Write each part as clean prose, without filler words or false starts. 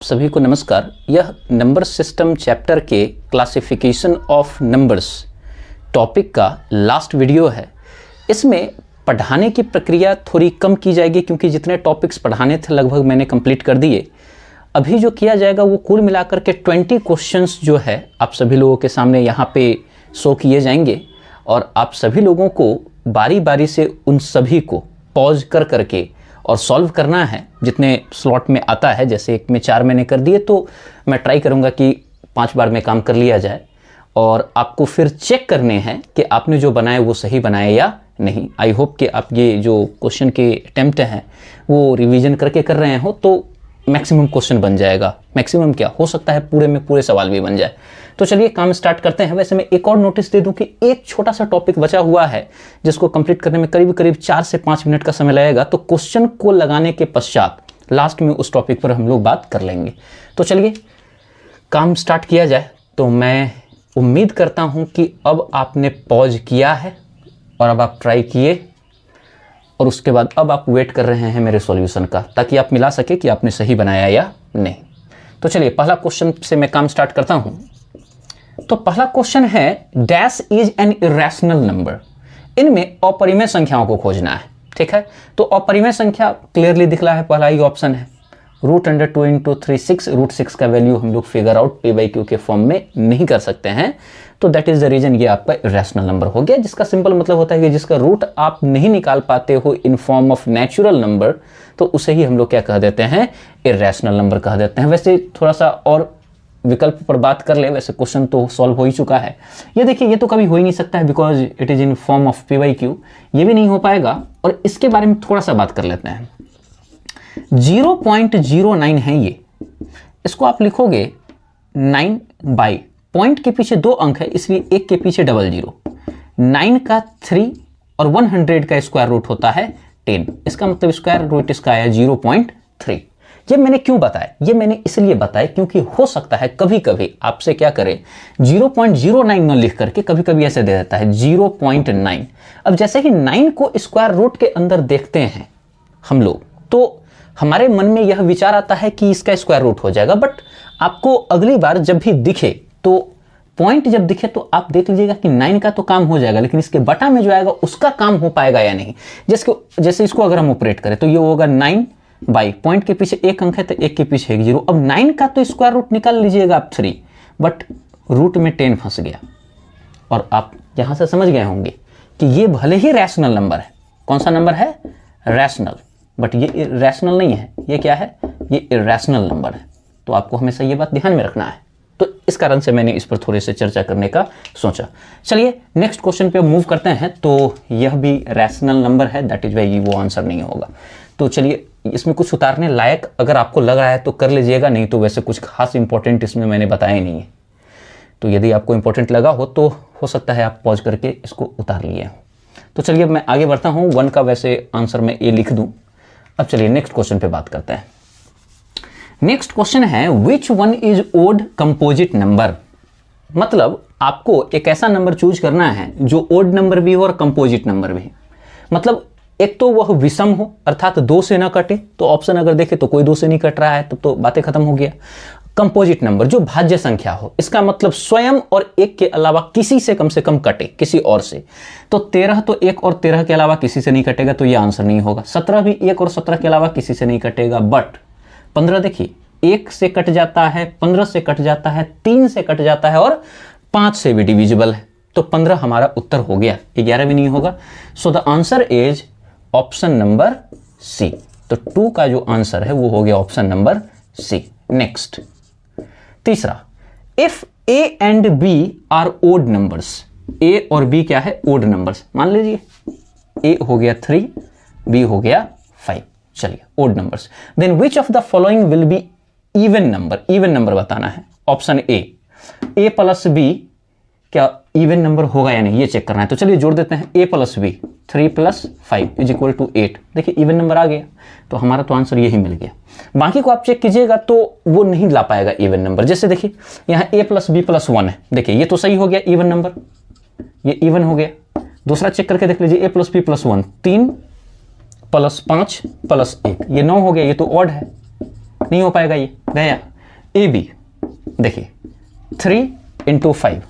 सभी को नमस्कार। यह नंबर सिस्टम चैप्टर के क्लासिफिकेशन ऑफ नंबर्स टॉपिक का लास्ट वीडियो है। इसमें पढ़ाने की प्रक्रिया थोड़ी कम की जाएगी क्योंकि जितने टॉपिक्स पढ़ाने थे लगभग मैंने कंप्लीट कर दिए। अभी जो किया जाएगा वो कुल मिलाकर के 20 क्वेश्चंस जो है आप सभी लोगों के सामने यहाँ पे शो किए जाएंगे और आप सभी लोगों को बारी बारी से उन सभी को पॉज कर करके और सॉल्व करना है जितने स्लॉट में आता है। जैसे एक में 4 मैंने कर दिए तो मैं ट्राई करूँगा कि 5 बार में काम कर लिया जाए और आपको फिर चेक करने हैं कि आपने जो बनाए वो सही बनाए या नहीं। आई होप कि आप ये जो क्वेश्चन के अटेम्प्ट हैं वो रिवीजन करके कर रहे हो तो मैक्सिमम क्वेश्चन बन जाएगा। मैक्सिमम क्या हो सकता है, पूरे में पूरे सवाल भी बन जाए। तो चलिए काम स्टार्ट करते हैं। वैसे मैं एक और नोटिस दे दूं कि एक छोटा सा टॉपिक बचा हुआ है जिसको कंप्लीट करने में करीब करीब 4 से 5 मिनट का समय लगेगा। तो क्वेश्चन को लगाने के पश्चात लास्ट में उस टॉपिक पर हम लोग बात कर लेंगे। तो चलिए काम स्टार्ट किया जाए। तो मैं उम्मीद करता हूं कि अब आपने पॉज किया है और अब आप ट्राई किए और उसके बाद अब आप वेट कर रहे हैं मेरे सॉल्यूशन का, ताकि आप मिला सके कि आपने सही बनाया या नहीं। तो चलिए पहला क्वेश्चन से मैं काम स्टार्ट करता हूं। तो पहला क्वेश्चन है dash is an irrational number. इनमें अपरिमेय संख्याओं को खोजना है। ठीक है, तो अपरिमेय संख्या क्लियरली दिख रहा है, पहला ही ऑप्शन है। √2 × 3 6। √6 का वैल्यू हम लोग फिगर आउट p/q के फॉर्म में नहीं कर सकते हैं, तो दैट इज द रीजन ये आपका इरेशनल नंबर हो गया, जिसका सिंपल मतलब होता है कि जिसका रूट आप नहीं निकाल पाते हो in form of natural number, तो उसे ही हम लोग क्या कह देते हैं, इरेशनल नंबर कह देते हैं। वैसे थोड़ा सा और विकल्प पर बात कर ले, वैसे क्वेश्चन तो सॉल्व हो ही चुका है। ये देखिए, ये तो कभी हो ही नहीं सकता है because it is in form of p/q, ये भी नहीं हो पाएगा। और इसके बारे में थोड़ा सा बात कर लेते हैं। 0.09 है ये, इसको आप लिखोगे 9 बाई, पॉइंट के पीछे 2 अंक है इसलिए 1 के पीछे 00, 9 का 3 और 100 का स्क्वायर रूट होता है 10। इसका मतलब स्क्वायर रूट इसका आया 0.3। ये मैंने क्यों बताया, ये मैंने इसलिए बताया क्योंकि हो सकता है कभी कभी आपसे क्या करे 0.09 न लिख करके कभी कभी ऐसे दे देता है 0.9। अब जैसे ही 9 को स्क्वायर रूट के अंदर देखते हैं हम लोग, तो हमारे मन में यह विचार आता है कि इसका स्क्वायर रूट हो जाएगा। बट आपको अगली बार जब भी दिखे, तो पॉइंट जब दिखे तो आप देख लीजिएगा कि 9 का तो काम हो जाएगा, लेकिन इसके बटा में जो आएगा उसका काम हो पाएगा या नहीं। जैसे इसको अगर हम ऑपरेट करें तो ये होगा 9 बाई, पॉइंट के पीछे 1 अंक है तो 1 के पीछे 1 0। अब 9 का तो स्क्वायर रूट निकाल लीजिएगा आप 3, बट रूट में 10 फंस गया। और आप यहां से समझ गए होंगे कि ये भले ही रैशनल नंबर है। कौन सा नंबर है, रैशनल, बट ये इरेशनल नहीं है। ये क्या है, ये इरेशनल नंबर है। तो आपको हमेशा ये बात ध्यान में रखना है। तो इस कारण से मैंने इस पर थोड़े से चर्चा करने का सोचा। चलिए नेक्स्ट क्वेश्चन पे मूव करते हैं। तो यह भी रैशनल नंबर है, दैट इज वाई वो आंसर नहीं होगा। तो चलिए इसमें कुछ उतारने लायक अगर आपको लग रहा है तो कर लीजिएगा, नहीं तो वैसे कुछ खास इंपॉर्टेंट इसमें मैंने बताया नहीं है। तो यदि आपको इंपॉर्टेंट लगा हो तो हो सकता है आप पॉज करके इसको उतार लिए। तो चलिए अब मैं आगे बढ़ता हूँ। 1 का वैसे आंसर मैं ए लिख दूँ। अब चलिए नेक्स्ट क्वेश्चन पे बात करते हैं। नेक्स्ट क्वेश्चन है which one is odd composite number. मतलब आपको एक ऐसा नंबर चूज करना है जो ओड नंबर भी हो और कंपोजिट नंबर भी। मतलब एक तो वह विषम हो अर्थात 2 से ना कटे, तो ऑप्शन अगर देखे तो कोई 2 से नहीं कट रहा है, तब तो बातें खत्म हो गया। कंपोजिट नंबर जो भाज्य संख्या हो, इसका मतलब स्वयं और 1 के अलावा किसी से कम कटे, किसी और से। तो 13 तो 1 और 13 के अलावा किसी से नहीं कटेगा, तो ये आंसर नहीं होगा। 17 भी 1 और 17 के अलावा किसी से नहीं कटेगा। बट 15 देखिए 1 से कट जाता है, 15 से कट जाता है, 3 से कट जाता है और 5 से भी डिविजिबल है। तो 15 हमारा उत्तर हो गया, 11 भी नहीं होगा। So the answer is option number C. तो 2 का जो आंसर है वो हो गया ऑप्शन नंबर सी। नेक्स्ट तीसरा, if A and B are odd numbers. A और बी क्या है, ओड नंबर्स। मान लीजिए ए हो गया 3, बी हो गया 5। चलिए odd numbers, then which of the following will be even number. Even number बताना है। ऑप्शन ए प्लस बी क्या इवन नंबर होगा या नहीं, ये चेक करना है। तो चलिए जोड़ देते हैं a प्लस बी, 3 + 5 = 8। देखिए इवन नंबर आ गया, तो हमारा तो आंसर यही मिल गया। बाकी को आप चेक कीजिएगा तो वो नहीं ला पाएगा इवन नंबर। जैसे देखिए यहाँ a + b + 1 है, देखिए ये तो सही हो गया इवन नंबर, ये इवन हो गया। दूसरा चेक करके देख लीजिए a + b + 1, 3 + 5 + 1, ये 9 हो गया, ये तो ऑड है, नहीं हो पाएगा, ये गया। ए बी, देखिए 3 × 5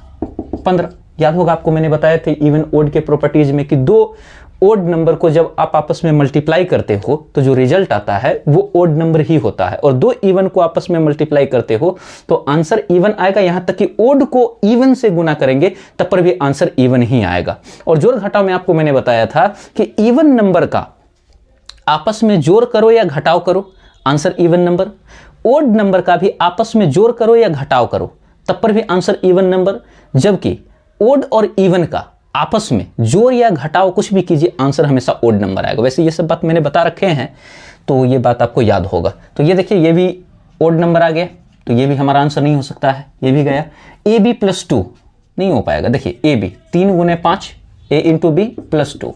15। याद होगा आपको, मैंने बताया थे इवन ओड के प्रॉपर्टीज में कि दो ओड नंबर को जब आप आपस में मल्टीप्लाई करते हो तो जो रिजल्ट आता है वो ओड नंबर ही होता है, और दो इवन को आपस में मल्टीप्लाई करते हो तो आंसर इवन आएगा। यहां तक कि ओड को इवन से गुना करेंगे तब पर भी आंसर इवन ही आएगा। और जोड़ घटाव में आपको मैंने बताया था कि इवन नंबर का आपस में जोड़ करो या घटाव करो, answer even number. Odd number का भी आपस में जोड़ करो या घटाव करो, तब पर भी आंसर इवन नंबर। जबकि ओड और इवन का आपस में जोड़ या घटाव कुछ भी कीजिए, आंसर हमेशा ओड नंबर आएगा। वैसे ये सब बात मैंने बता रखे हैं तो ये बात आपको याद होगा। तो ये देखिए, ये भी ओड नंबर आ गया, तो ये भी हमारा आंसर नहीं हो सकता है, ये भी गया। ए बी प्लस 2 नहीं हो पाएगा। देखिए A B 3 × 5 A into B plus 2,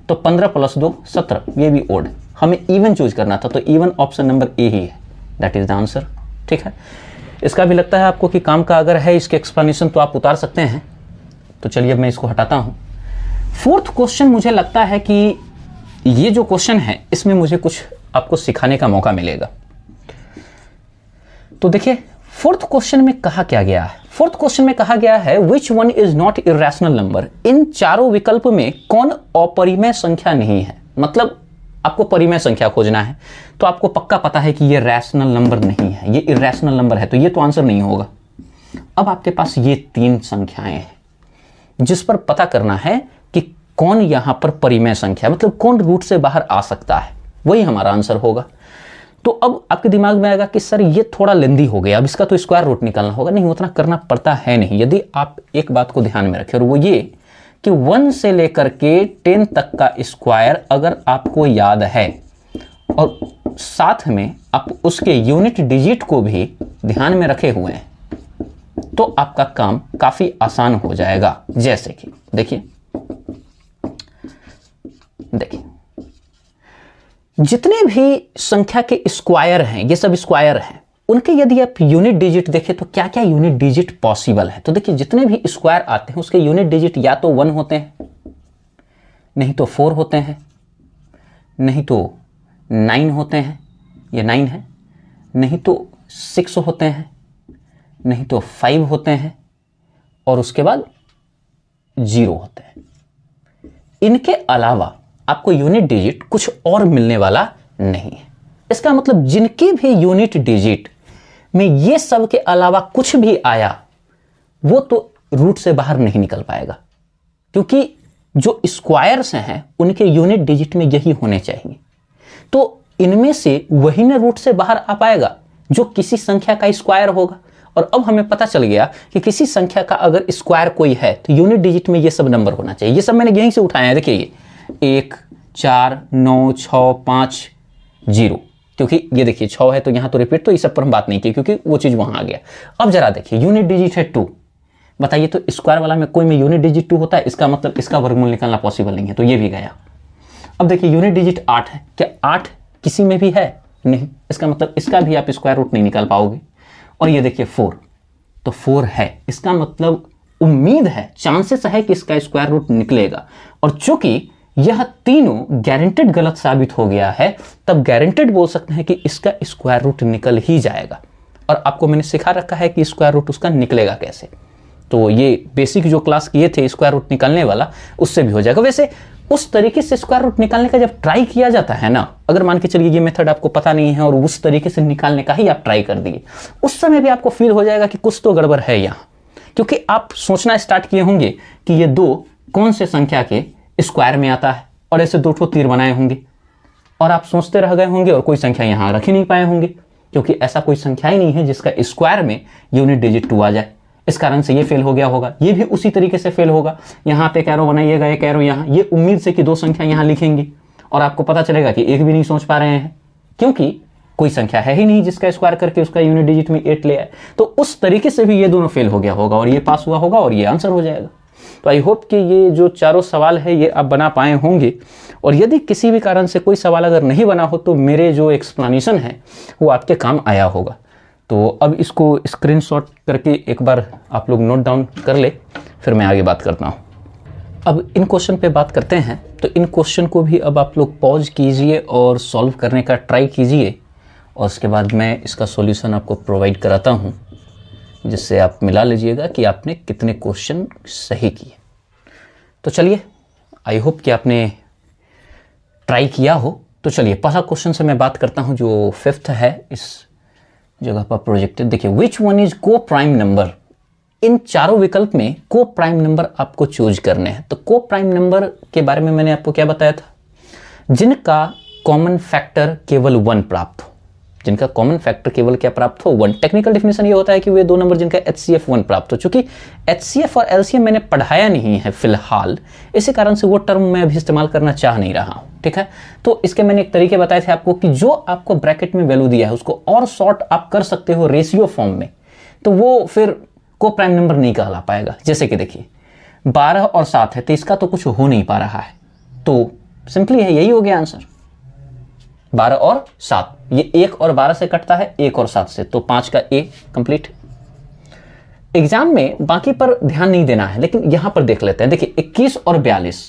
तो 15 + 2 17, ये भी ओड। हमें इवन चूज करना था, तो इवन ऑप्शन नंबर ए ही है, दैट इज द आंसर। ठीक है, इसका भी लगता है आपको कि काम का अगर है इसके एक्सप्लेनेशन तो आप उतार सकते हैं। तो चलिए अब मैं इसको हटाता हूं। फोर्थ क्वेश्चन, मुझे लगता है कि ये जो क्वेश्चन है इसमें मुझे कुछ आपको सिखाने का मौका मिलेगा। तो देखिए फोर्थ क्वेश्चन में कहा क्या गया है। फोर्थ क्वेश्चन में कहा गया है which one is not irrational number. इन चारों विकल्प में कौन अपरिमेय संख्या नहीं है। मतलब आपको परिमेय संख्या खोजना है, तो आपको पक्का पता है कि ये रैशनल नंबर नहीं है, ये इरेशनल नंबर है, तो ये तो आंसर नहीं होगा। अब आपके पास ये 3 संख्याएं हैं जिस पर पता करना है कि कौन यहां पर परिमेय संख्या, मतलब कौन रूट से बाहर आ सकता है, वही हमारा आंसर होगा। तो अब आपके दिमाग में आएगा कि सर ये थोड़ा लेंदी हो गया, अब इसका तो स्क्वायर रूट निकालना होगा। नहीं, उतना करना पड़ता है नहीं, यदि आप एक बात को ध्यान में रखें, और वो ये कि 1 से लेकर के 10 तक का स्क्वायर अगर आपको याद है और साथ में आप उसके यूनिट डिजिट को भी ध्यान में रखे हुए हैं, तो आपका काम काफी आसान हो जाएगा। जैसे कि देखिए जितने भी संख्या के स्क्वायर हैं, ये सब स्क्वायर हैं, उनके यदि आप यूनिट डिजिट देखें तो क्या क्या यूनिट डिजिट पॉसिबल है। तो देखिए जितने भी स्क्वायर आते हैं उसके यूनिट डिजिट या तो 1 होते हैं, नहीं तो 4 होते हैं, नहीं तो 9 होते हैं, ये 9 है, नहीं तो 6 होते हैं, नहीं तो 5 होते हैं, और उसके बाद 0 होते हैं। इनके अलावा आपको यूनिट डिजिट कुछ और मिलने वाला नहीं है। इसका मतलब जिनके भी यूनिट डिजिट में ये सब के अलावा कुछ भी आया वो तो रूट से बाहर नहीं निकल पाएगा, क्योंकि जो स्क्वायर्स हैं उनके यूनिट डिजिट में यही होने चाहिए। तो इनमें से वही ना रूट से बाहर आ पाएगा जो किसी संख्या का स्क्वायर होगा। और अब हमें पता चल गया कि किसी संख्या का अगर स्क्वायर कोई है तो यूनिट डिजिट में ये सब नंबर होना चाहिए। ये सब मैंने यहीं से उठाया है। देखिए ये 1 4 9 6 5 0, क्योंकि ये देखिए 6 है तो यहां तो रिपीट, तो इस सब पर हम बात नहीं की क्योंकि वो चीज वहां आ गया। अब जरा देखिए यूनिट डिजिट है 2, बताइए तो स्क्वायर वाला में कोई में यूनिट डिजिट 2 होता है, इसका मतलब इसका वर्गमूल निकालना पॉसिबल नहीं है, तो ये भी गया। अब देखिए यूनिट डिजिट 8 है, क्या 8 किसी में भी है? नहीं, इसका मतलब इसका भी आप स्क्वायर रूट नहीं निकाल पाओगे। और ये देखिए 4, तो 4 है, इसका मतलब उम्मीद है, चांसेस है कि इसका स्क्वायर रूट निकलेगा। और चूंकि यह तीनों गारंटेड गलत साबित हो गया है, तब गारंटेड बोल सकते हैं कि इसका स्क्वायर रूट निकल ही जाएगा। और आपको मैंने सिखा रखा है कि स्क्वायर रूट उसका निकलेगा कैसे। तो ये बेसिक जो क्लास किए थे स्क्वायर रूट निकालने वाला, उससे भी हो जाएगा। वैसे उस तरीके से स्क्वायर रूट निकालने का जब ट्राई किया जाता है ना, अगर मान के चलिए ये मेथड आपको पता नहीं है और उस तरीके से निकालने का ही आप ट्राई कर दिए, उस समय भी आपको फील हो जाएगा कि कुछ तो गड़बड़ है यहाँ, क्योंकि आप सोचना स्टार्ट किए होंगे कि ये 2 कौन से संख्या के स्क्वायर में आता है, और ऐसे 2 ठो तीर बनाए होंगे और आप सोचते रह गए होंगे और कोई संख्या यहाँ रख ही नहीं पाए होंगे, क्योंकि ऐसा कोई संख्या ही नहीं है जिसका स्क्वायर में यूनिट डिजिट 2 आ जाए। इस कारण से ये फेल हो गया होगा, ये भी उसी तरीके से फेल होगा। यहाँ पे कैरो बनाइएगा, एक कैरो यहाँ, ये उम्मीद से कि 2 संख्या यहाँ लिखेंगी और आपको पता चलेगा कि एक भी नहीं सोच पा रहे हैं, क्योंकि कोई संख्या है ही नहीं जिसका स्क्वायर करके उसका यूनिट डिजिट में 8 ले आए। तो उस तरीके से भी ये दोनों फेल हो गया होगा और ये पास हुआ होगा और ये आंसर हो जाएगा। तो आई होप कि ये जो चारों सवाल है ये आप बना पाए होंगे, और यदि किसी भी कारण से कोई सवाल अगर नहीं बना हो तो मेरे जो एक्सप्लेनेशन है वो आपके काम आया होगा। तो अब इसको स्क्रीनशॉट करके एक बार आप लोग नोट डाउन कर ले, फिर मैं आगे बात करता हूँ। अब इन क्वेश्चन पे बात करते हैं। तो इन क्वेश्चन को भी अब आप लोग पॉज कीजिए और सॉल्व करने का ट्राई कीजिए, और उसके बाद मैं इसका सॉल्यूशन आपको प्रोवाइड कराता हूँ, जिससे आप मिला लीजिएगा कि आपने कितने क्वेश्चन सही किए। तो चलिए, आई होप कि आपने ट्राई किया हो। तो चलिए पहला क्वेश्चन से मैं बात करता हूँ, जो फिफ्थ है इस जगह पर प्रोजेक्टेड। देखिए, विच वन इज को प्राइम नंबर। इन चारों विकल्प में को प्राइम नंबर आपको चूज करने हैं। तो को प्राइम नंबर के बारे में मैंने आपको क्या बताया था, जिनका कॉमन फैक्टर केवल 1 प्राप्त हो। जिनका कॉमन फैक्टर केवल क्या प्राप्त हो, 1। टेक्निकल डेफिनेशन ये होता है कि वे दो नंबर जिनका HCF 1 प्राप्त हो। चूंकि HCF और LCM मैंने पढ़ाया नहीं है फिलहाल, इसी कारण से वो टर्म मैं अभी इस्तेमाल करना चाह नहीं रहा हूं, ठीक है। तो इसके मैंने एक तरीके बताए थे आपको कि जो आपको ब्रैकेट में वैल्यू दिया है उसको और शॉर्ट आप कर सकते हो रेशियो फॉर्म में, तो वो फिर को प्राइम नंबर नहीं कहला पाएगा। जैसे कि देखिए 12 और 7 है, तो इसका तो कुछ हो नहीं पा रहा है, तो सिंपली है, यही हो गया आंसर, 12 और 7। ये 1 और 12 से कटता है, 1 और 7 से, तो 5 का A कंप्लीट। एग्जाम में बाकी पर ध्यान नहीं देना है, लेकिन यहां पर देख लेते हैं। देखिए 21 और 42,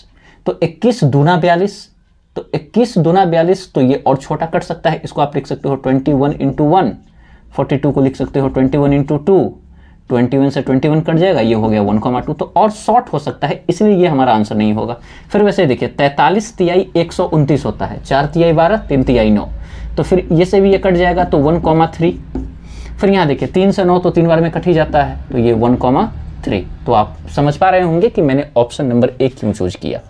तो 21 दूना 42, तो 21 दूना 42, तो ये और छोटा कट सकता है। इसको आप लिख सकते हो 21 इंटू 1, 42 को लिख सकते हो 21 इंटू 2, 21 से 21 कट जाएगा, ये हो गया 1,2। तो और शॉर्ट हो सकता है, इसलिए ये हमारा आंसर नहीं होगा। फिर वैसे देखिए 43 तिहाई 129 होता है, 4 तिहाई 12, 3 तिहाई 9, तो फिर ये से भी ये कट जाएगा, तो 1,3। फिर यहाँ देखिए 3 से 9 तो 3 बार में कट ही जाता है, तो ये 1,3। तो आप समझ पा रहे होंगे कि मैंने ऑप्शन नंबर 1 क्यों चूज किया।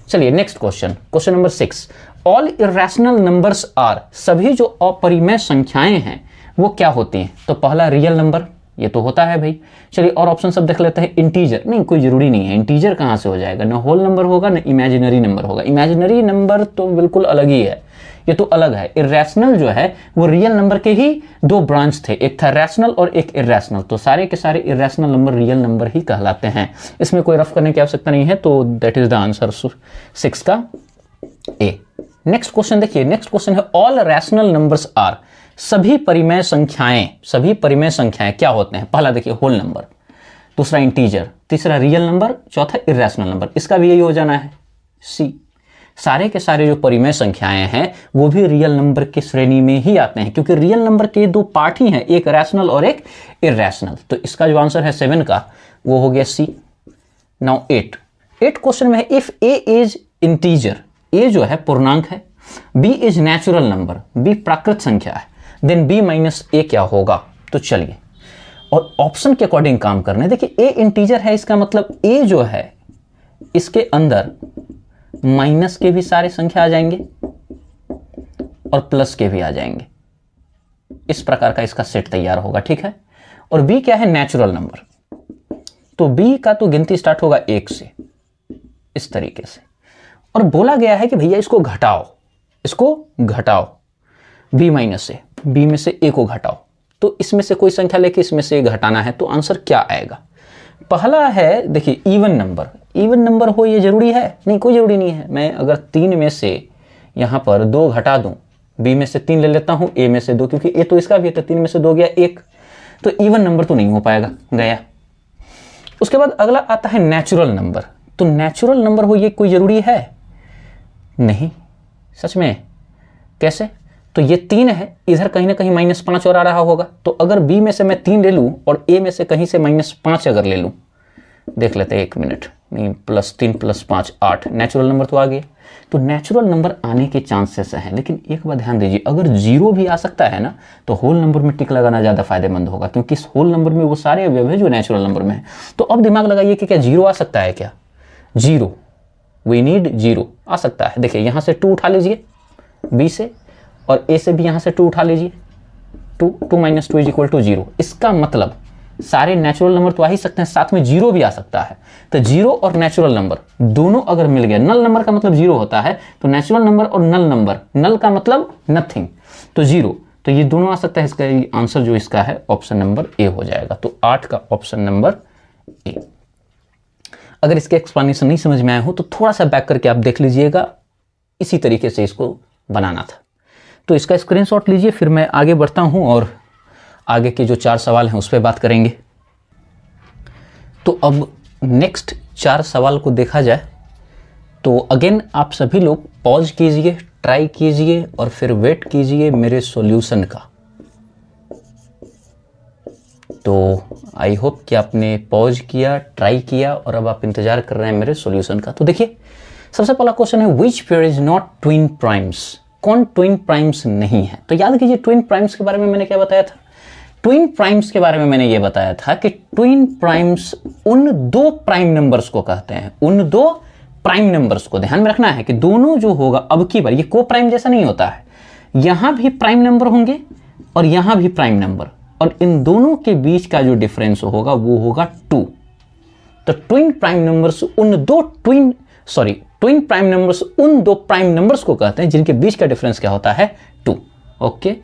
चलिए next question, question number 6। All irrational numbers are. सभी जो अपरिमेय संख्याएं हैं वो क्या होती हैं। तो पहला रियल नंबर, ये तो होता है भाई। चलिए और ऑप्शन सब देख लेते हैं। इंटीजर, नहीं कोई जरूरी नहीं है, इंटीजर कहाँ से हो जाएगा, ना होल नंबर होगा ना इमेजिनरी नंबर होगा। इमेजिनरी नंबर तो बिल्कुल अलग ही है, ये तो अलग है। इरेशनल जो है वो रियल नंबर के ही 2 ब्रांच थे, एक था रैशनल और एक इरेशनल। तो सारे के सारे इरेशनल नंबर रियल नंबर ही कहलाते हैं, इसमें कोई रफ करने की आवश्यकता नहीं है। तो दैट इज द आंसर 6 का A। नेक्स्ट क्वेश्चन देखिए, नेक्स्ट क्वेश्चन है ऑल रैशनल नंबर्स आर। सभी परिमेय संख्याएं, सभी परिमेय संख्याएं क्या होते हैं। पहला देखिए होल नंबर, दूसरा इंटीजर, तीसरा रियल नंबर, चौथा इरेशनल नंबर। इसका भी यही हो जाना है C। सारे के सारे जो परिमेय संख्याएं हैं वो भी रियल नंबर की श्रेणी में ही आते हैं, क्योंकि रियल नंबर के 2 पार्ट ही हैं, एक रैशनल और एक इरेशनल। तो इसका जो आंसर है 7 का वो हो गया C। नाउ 8 क्वेश्चन में है if A is integer, A जो है पूर्णांक है, B is natural number, B प्राकृत संख्या है, देन B माइनस A क्या होगा। तो चलिए और ऑप्शन के अकॉर्डिंग काम करने। देखिए A इंटीजर है, इसका मतलब A जो है इसके अंदर माइनस के भी सारे संख्या आ जाएंगे और प्लस के भी आ जाएंगे, इस प्रकार का इसका सेट तैयार होगा, ठीक है। और B क्या है, नेचुरल नंबर, तो B का तो गिनती स्टार्ट होगा 1 से, इस तरीके से। और बोला गया है कि भैया इसको घटाओ, इसको घटाओ B माइनस से, B में से A को घटाओ। तो इसमें से कोई संख्या लेके इसमें से घटाना है, तो आंसर क्या आएगा। पहला है देखिए इवन नंबर, इवन नंबर हो ये जरूरी है, नहीं कोई जरूरी नहीं है। मैं अगर 3 में से यहां पर 2 घटा दूं, B में से 3 ले लेता हूं, A में से 2, क्योंकि A तो इसका भी है, तो 3 में से 2 गया 1, तो इवन नंबर तो नहीं हो पाएगा, गया। उसके बाद अगला आता है नेचुरल नंबर। तो नेचुरल नंबर हो ये कोई जरूरी है नहीं, सच में कैसे। तो ये 3 है, इधर कहीं ना कहीं -5 और आ रहा होगा। तो अगर B में से मैं 3 ले लूं और A में से कहीं से -5 अगर ले लूं, देख लेते हैं 1 मिनट, नहीं +3 + 5 8, नेचुरल नंबर तो आ गया। तो नेचुरल नंबर आने के चांसेस हैं, लेकिन एक बात ध्यान दीजिए, अगर 0 भी आ सकता है ना, तो होल नंबर में टिक लगाना ज़्यादा फायदेमंद होगा, क्योंकि इस होल नंबर में वो सारे अवयव है जो नेचुरल नंबर में है। तो अब दिमाग लगाइए कि क्या 0 आ सकता है क्या। 0, वी नीड 0 आ सकता है। देखिए यहाँ से 2 उठा लीजिए B से, और A से भी यहाँ से 2 उठा लीजिए, 2 - 2 = 0। इसका मतलब सारे नेचुरल नंबर तो आ ही सकते हैं, साथ में 0 भी आ सकता है। तो 0 और नेचुरल नंबर दोनों अगर मिल गया, नल नंबर का मतलब 0 होता है, तो नेचुरल नंबर और नल नंबर, नल का मतलब नथिंग, तो 0, तो ये दोनों आ सकता है। इसका आंसर जो इसका है ऑप्शन नंबर A हो जाएगा। तो 8 का ऑप्शन नंबर A। अगर इसके एक्सप्लेनेशन नहीं समझ में आया हो तो थोड़ा सा बैक करके आप देख लीजिएगा, इसी तरीके से इसको बनाना था। तो इसका स्क्रीनशॉट लीजिए, फिर मैं आगे बढ़ता हूं और आगे के जो 4 सवाल हैं उस पर बात करेंगे। तो अब नेक्स्ट 4 सवाल को देखा जाए तो अगेन आप सभी लोग पॉज कीजिए, ट्राई कीजिए और फिर वेट कीजिए मेरे सॉल्यूशन का। तो आई होप कि आपने पॉज किया, ट्राई किया और अब आप इंतजार कर रहे हैं मेरे सॉल्यूशन का। तो देखिए सबसे पहला क्वेश्चन है which pair is not twin primes, कौन ट्विन प्राइम्स नहीं है। तो याद कीजिए ट्विन प्राइम्स के बारे में मैंने क्या बताया था, ट्विन प्राइम्स के बारे में मैंने ये बताया था कि ट्विन प्राइम्स उन दो प्राइम नंबर्स को कहते हैं, उन दो प्राइम नंबर्स को ध्यान में रखना है कि दोनों जो होगा, अब की बार ये को प्राइम जैसा नहीं होता है, यहां भी प्राइम नंबर होंगे और यहां भी प्राइम नंबर, और इन दोनों के बीच का जो डिफरेंस होगा वो होगा 2। तो twin prime numbers twin prime numbers उन दो प्राइम नंबर्स को कहते हैं जिनके बीच का डिफरेंस क्या होता है 2। ओके,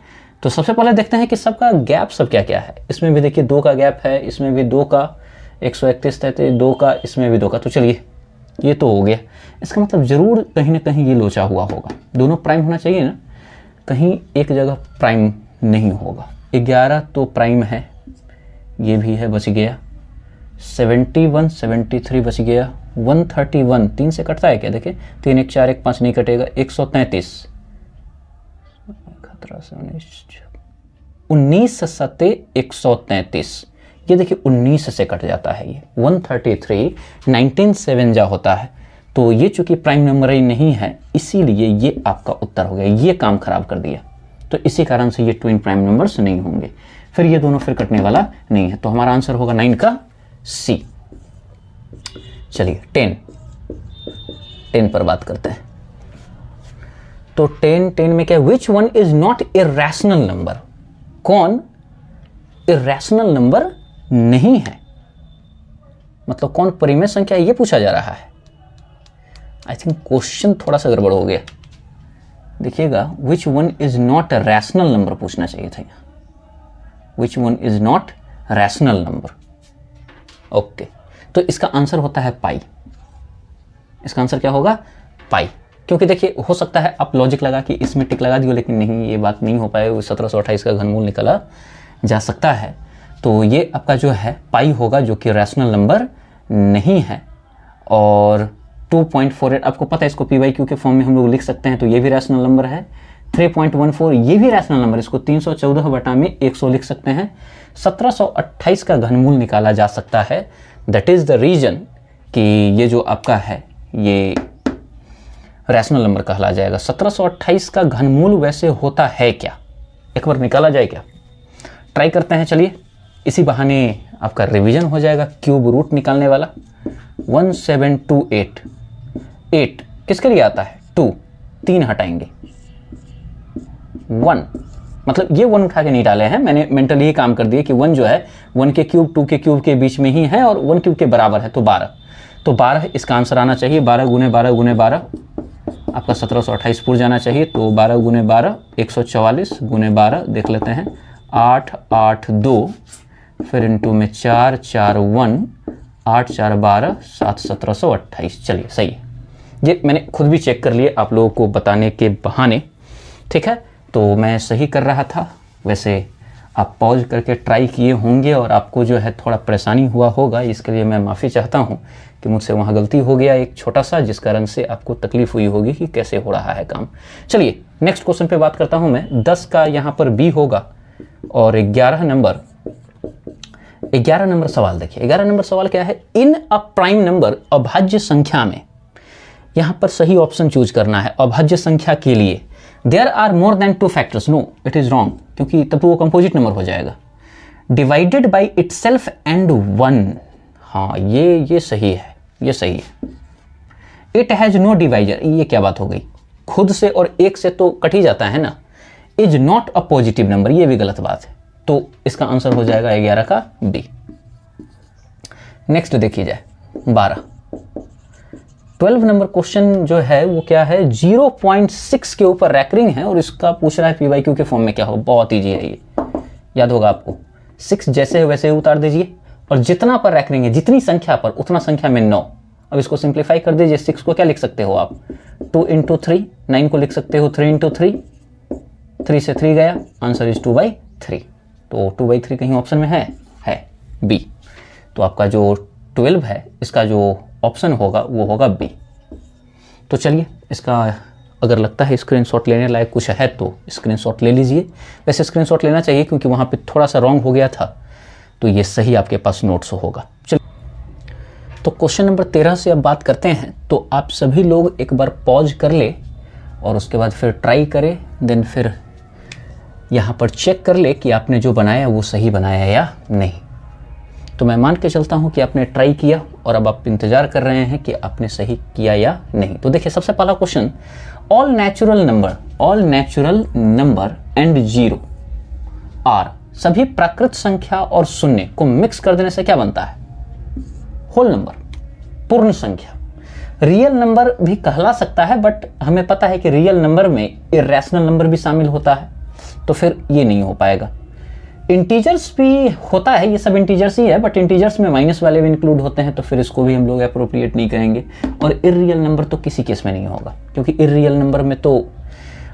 तो सबसे पहले देखते हैं कि सबका गैप सब क्या क्या है। इसमें भी देखिए 2 का गैप है, इसमें भी 2 का, 131 33 2 का, इसमें भी 2 का। तो चलिए ये तो हो गया, इसका मतलब जरूर कहीं ना कहीं ये लोचा हुआ होगा, दोनों प्राइम होना चाहिए ना, कहीं एक जगह प्राइम नहीं होगा। 11 तो प्राइम है, ये भी है, बच गया। 71 73 बच गया। 131 3 से कटता है क्या, देखिए 3 1 4 1 5 नहीं कटेगा। 133 19 सत्ते 133, ये देखिए 19 से कट जाता है ये। 133 19 7 जा होता है, तो ये चूंकि प्राइम नंबर ही नहीं है इसीलिए ये आपका उत्तर हो गया, ये काम खराब कर दिया। तो इसी कारण से ये ट्विन प्राइम नंबर्स नहीं होंगे, फिर ये दोनों फिर कटने वाला नहीं है। तो हमारा आंसर होगा 9 का सी। चलिए 10 पर बात करते हैं। तो 10 में क्या, विच one is not irrational number, कौन इरैशनल नंबर नहीं है, मतलब कौन परिमेय संख्या है, ये पूछा जा रहा है। आई थिंक क्वेश्चन थोड़ा सा गड़बड़ हो गया, देखिएगा विच one is not a rational number पूछना चाहिए था यहाँ, विच one is not rational number. Okay, तो इसका आंसर होता है पाई, इसका आंसर क्या होगा पाई, क्योंकि देखिए हो सकता है आप लॉजिक लगा कि इसमें टिक लगा दियो, लेकिन नहीं, ये बात नहीं हो पाए, 1728 का घनमूल निकला जा सकता है। तो ये आपका जो है पाई होगा जो कि रैशनल नंबर नहीं है। और 2.48 आपको पता है, इसको पी बाई क्यू के फॉर्म में हम लोग लिख सकते हैं, तो ये भी रैशनल नंबर है। 3.14 ये भी रैशनल नंबर, इसको 314 बटा में 100 लिख सकते हैं। 1728 का घनमूल निकाला जा सकता है, दैट इज द रीजन कि ये जो आपका है ये रैशनल नंबर कहला जाएगा। 1728 का घनमूल वैसे होता है क्या, एक बार निकाला जाए क्या, ट्राई करते हैं। चलिए इसी बहाने आपका रिवीजन हो जाएगा क्यूब रूट निकालने वाला। 1728 8 किसके लिए आता है 2, 3 हटाएंगे 1, मतलब ये 1 उठा के नहीं डाले हैं, मैंने मेंटली ही काम कर दिया कि 1 जो है 1 के क्यूब 2 के क्यूब के बीच में ही है और 1 क्यूब के बराबर है, तो 12, तो 12 इसका आंसर आना चाहिए। 12 गुने 12 गुने 12 आपका 1728 पूर जाना चाहिए, तो 12 गुने 12 144 गुने 12 देख लेते हैं 8 8 2, फिर इनटू में 4 4 1 8 4 12 7 1728। चलिए सही है, ये मैंने खुद भी चेक कर लिए आप लोगों को बताने के बहाने, ठीक है। तो मैं सही कर रहा था, वैसे आप पॉज करके ट्राई किए होंगे और आपको जो है थोड़ा परेशानी हुआ होगा, इसके लिए मैं माफ़ी चाहता हूँ कि मुझसे वहाँ गलती हो गया एक छोटा सा, जिस कारण से आपको तकलीफ हुई होगी कि कैसे हो रहा है काम। चलिए नेक्स्ट क्वेश्चन पे बात करता हूँ मैं। 10 का यहाँ पर बी होगा और 11 नंबर सवाल देखिए। 11 नंबर सवाल क्या है, इन अ प्राइम नंबर अभाज्य संख्या में, यहाँ पर सही ऑप्शन चूज करना है अभाज्य संख्या के लिए। There are more than 2 factors, no it is wrong, क्योंकि तब तो वो कंपोजिट नंबर हो जाएगा। डिवाइडेड बाई इटसेल्फ एंड 1, हाँ ये सही है, ये सही है। इट हैज नो डिवाइजर, ये क्या बात हो गई, खुद से और एक से तो कट ही जाता है ना। Is not a positive number, ये भी गलत बात है, तो इसका आंसर हो जाएगा 11 का बी। नेक्स्ट देखिए जाए 12 नंबर क्वेश्चन जो है वो क्या है, 0.6 के ऊपर रैकरिंग है और इसका पूछ रहा है पी बाई क्यू के फॉर्म में क्या हो। बहुत ईजी है ये, याद होगा आपको, 6 जैसे है वैसे ही उतार दीजिए और जितना पर रैकरिंग है, जितनी संख्या पर उतना संख्या में 9। अब इसको सिंप्लीफाई कर दीजिए, 6 को क्या लिख सकते हो आप 2 इंटू 3, 9 को लिख सकते हो 3 इंटू 3, 3 से 3 गया, आंसर इज 2/3। तो 2/3 कहीं ऑप्शन में है बी। तो आपका जो 12 है इसका जो ऑप्शन होगा वो होगा बी। तो चलिए इसका अगर लगता है स्क्रीनशॉट लेने लायक कुछ है तो स्क्रीनशॉट ले लीजिए। वैसे स्क्रीनशॉट लेना चाहिए क्योंकि वहाँ पे थोड़ा सा रॉन्ग हो गया था, तो ये सही आपके पास नोट्स होगा। चलिए, तो क्वेश्चन नंबर 13 से अब बात करते हैं। तो आप सभी लोग एक बार पॉज कर ले और उसके बाद फिर ट्राई करें, देन फिर यहाँ पर चेक कर ले कि आपने जो बनाया वो सही बनाया या नहीं। तो मैं मान के चलता हूँ कि आपने ट्राई किया और अब आप इंतजार कर रहे हैं कि आपने सही किया या नहीं। तो देखिए, सबसे पहला question, all natural number and zero are, सभी प्राकृत संख्या और शून्य को मिक्स कर देने से क्या बनता है? होल नंबर, पूर्ण संख्या। रियल नंबर भी कहला सकता है, बट हमें पता है कि रियल नंबर में इरेशनल नंबर भी शामिल होता है, तो फिर ये नहीं हो पाएगा। इंटीजर्स भी होता है, ये सब इंटीजर्स ही है, बट इंटीजर्स में माइनस वाले भी इंक्लूड होते हैं, तो फिर इसको भी हम लोग अप्रोप्रिएट नहीं करेंगे। और इररियल नंबर तो किसी केस में नहीं होगा, क्योंकि इररियल नंबर में तो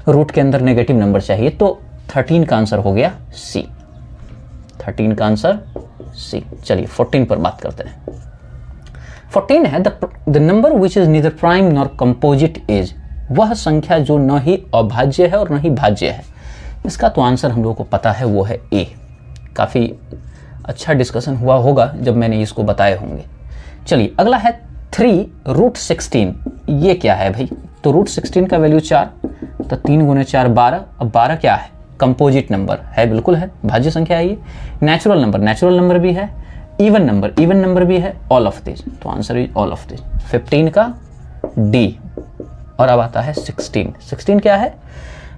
रूट के अंदर नेगेटिव नंबर चाहिए। तो 13 का आंसर हो गया सी, 13 का आंसर सी। चलिए 14 पर बात करते हैं। 14 है the number which is neither prime nor composite is, वह संख्या जो न ही अभाज्य है और न ही भाज्य है। इसका तो आंसर हम लोगों को पता है, वो है ए। काफ़ी अच्छा डिस्कशन हुआ होगा जब मैंने इसको बताए होंगे। चलिए अगला है 3√16, ये क्या है भाई? तो √16 का वैल्यू 4, तो 3 × 4 12। अब 12 क्या है? कंपोजिट नंबर है, बिल्कुल है, भाज्य संख्या है ये। नेचुरल नंबर भी है, इवन नंबर भी है, ऑल ऑफ दिस। तो answer is all of this. 15 का डी। और अब आता है 16 क्या है?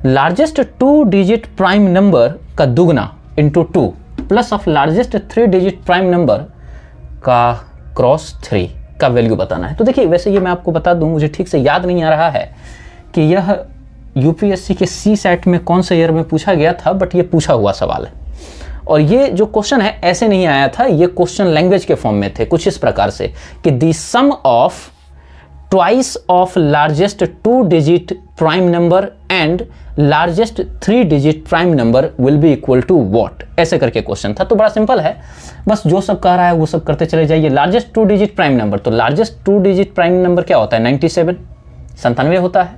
लार्जेस्ट 2 डिजिट प्राइम नंबर का दुगना into 2 plus of largest 3 digit prime number का क्रॉस 3 का वैल्यू बताना है। तो देखिए, वैसे ये मैं आपको बता दूं, मुझे ठीक से याद नहीं आ रहा है कि यह यूपीएससी के सी सेट में कौन से ईयर में पूछा गया था, बट ये पूछा हुआ सवाल है। और ये जो क्वेश्चन है ऐसे नहीं आया था, ये क्वेश्चन लैंग्वेज के फॉर्म में थे, कुछ इस प्रकार से कि the sum of twice of largest 2 digit prime number and largest 3 digit prime number will be equal to what, ऐसे करके क्वेश्चन था। तो बड़ा सिंपल है, बस जो सब कह रहा है वो सब करते चले जाइए। लार्जेस्ट 2 डिजिट प्राइम नंबर, तो लार्जेस्ट 2 डिजिट प्राइम नंबर क्या होता है? 97 होता है,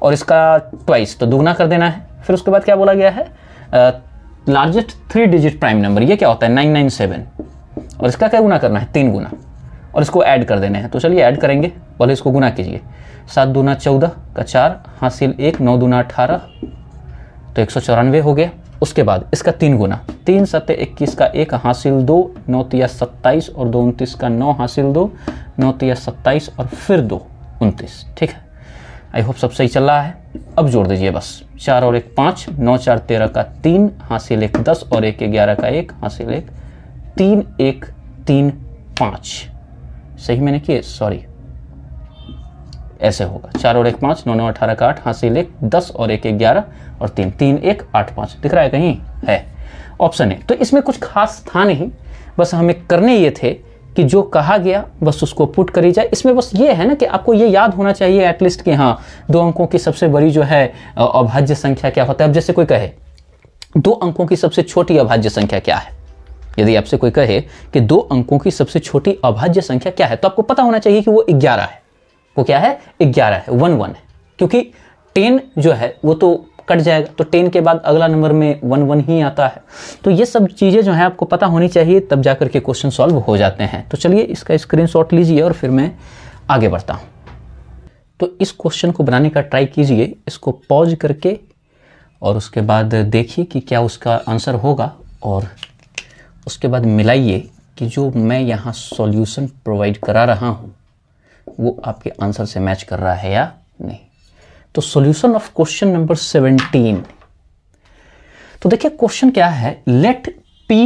और इसका ट्वाइस तो दुगना कर देना है। फिर उसके बाद क्या बोला गया है? लार्जेस्ट 3 डिजिट प्राइम नंबर, ये क्या होता है? 997, और इसका क्या गुना करना है? 3 गुना, और इसको ऐड कर देने हैं। तो चलिए ऐड करेंगे, पहले इसको गुना कीजिए। 7 दूना 14 का 4 हासिल 1, 9 दूना 18, तो 194 हो गया। उसके बाद इसका 3 गुना, 3 7 21 का 1 हासिल 2, 9 3 27 और 2 29 का 9 हासिल 2, 9 3 27 और फिर 2 29। ठीक है, आई होप सब सही चल रहा है। अब जोड़ दीजिए बस, 4 और 1 5, 9 4 13 का 3 हासिल 1 10 और 1 11 का 1 हासिल 1, 3 1 3 5। सही मैंने किए, सॉरी, ऐसे होगा। 4 और 1 5, 9 9 18 का 8 हासिल 1 10 और 1 11 और 3 3 1 8 5। दिख रहा है कहीं? है, ऑप्शन है। तो इसमें कुछ खास था नहीं, बस हमें करने ये थे कि जो कहा गया बस उसको पुट करी जाए। इसमें बस ये है ना कि आपको ये याद होना चाहिए एटलीस्ट कि हाँ, 2 अंकों की सबसे बड़ी जो है अभाज्य संख्या क्या होता है। अब जैसे कोई कहे 2 अंकों की सबसे छोटी अभाज्य संख्या क्या है, यदि आपसे कोई कहे कि 2 अंकों की सबसे छोटी अभाज्य संख्या क्या है, तो आपको पता होना चाहिए कि वो 11 है। वो क्या है? 11 है, 1 1 है, क्योंकि 10 जो है वो तो कट जाएगा, तो 10 के बाद अगला नंबर में 1 1 ही आता है। तो ये सब चीज़ें जो है आपको पता होनी चाहिए, तब जाकर के क्वेश्चन सॉल्व हो जाते हैं। तो चलिए इसका स्क्रीनशॉट लीजिए और फिर मैं आगे बढ़ता हूँ। तो इस क्वेश्चन को बनाने का ट्राई कीजिए, इसको पॉज करके, और उसके बाद देखिए कि क्या उसका आंसर होगा, और उसके बाद मिलाइए कि जो मैं यहाँ सॉल्यूशन प्रोवाइड करा रहा हूँ वो आपके आंसर से मैच कर रहा है या नहीं। तो सॉल्यूशन ऑफ क्वेश्चन नंबर 17। तो देखिए क्वेश्चन क्या है, let P,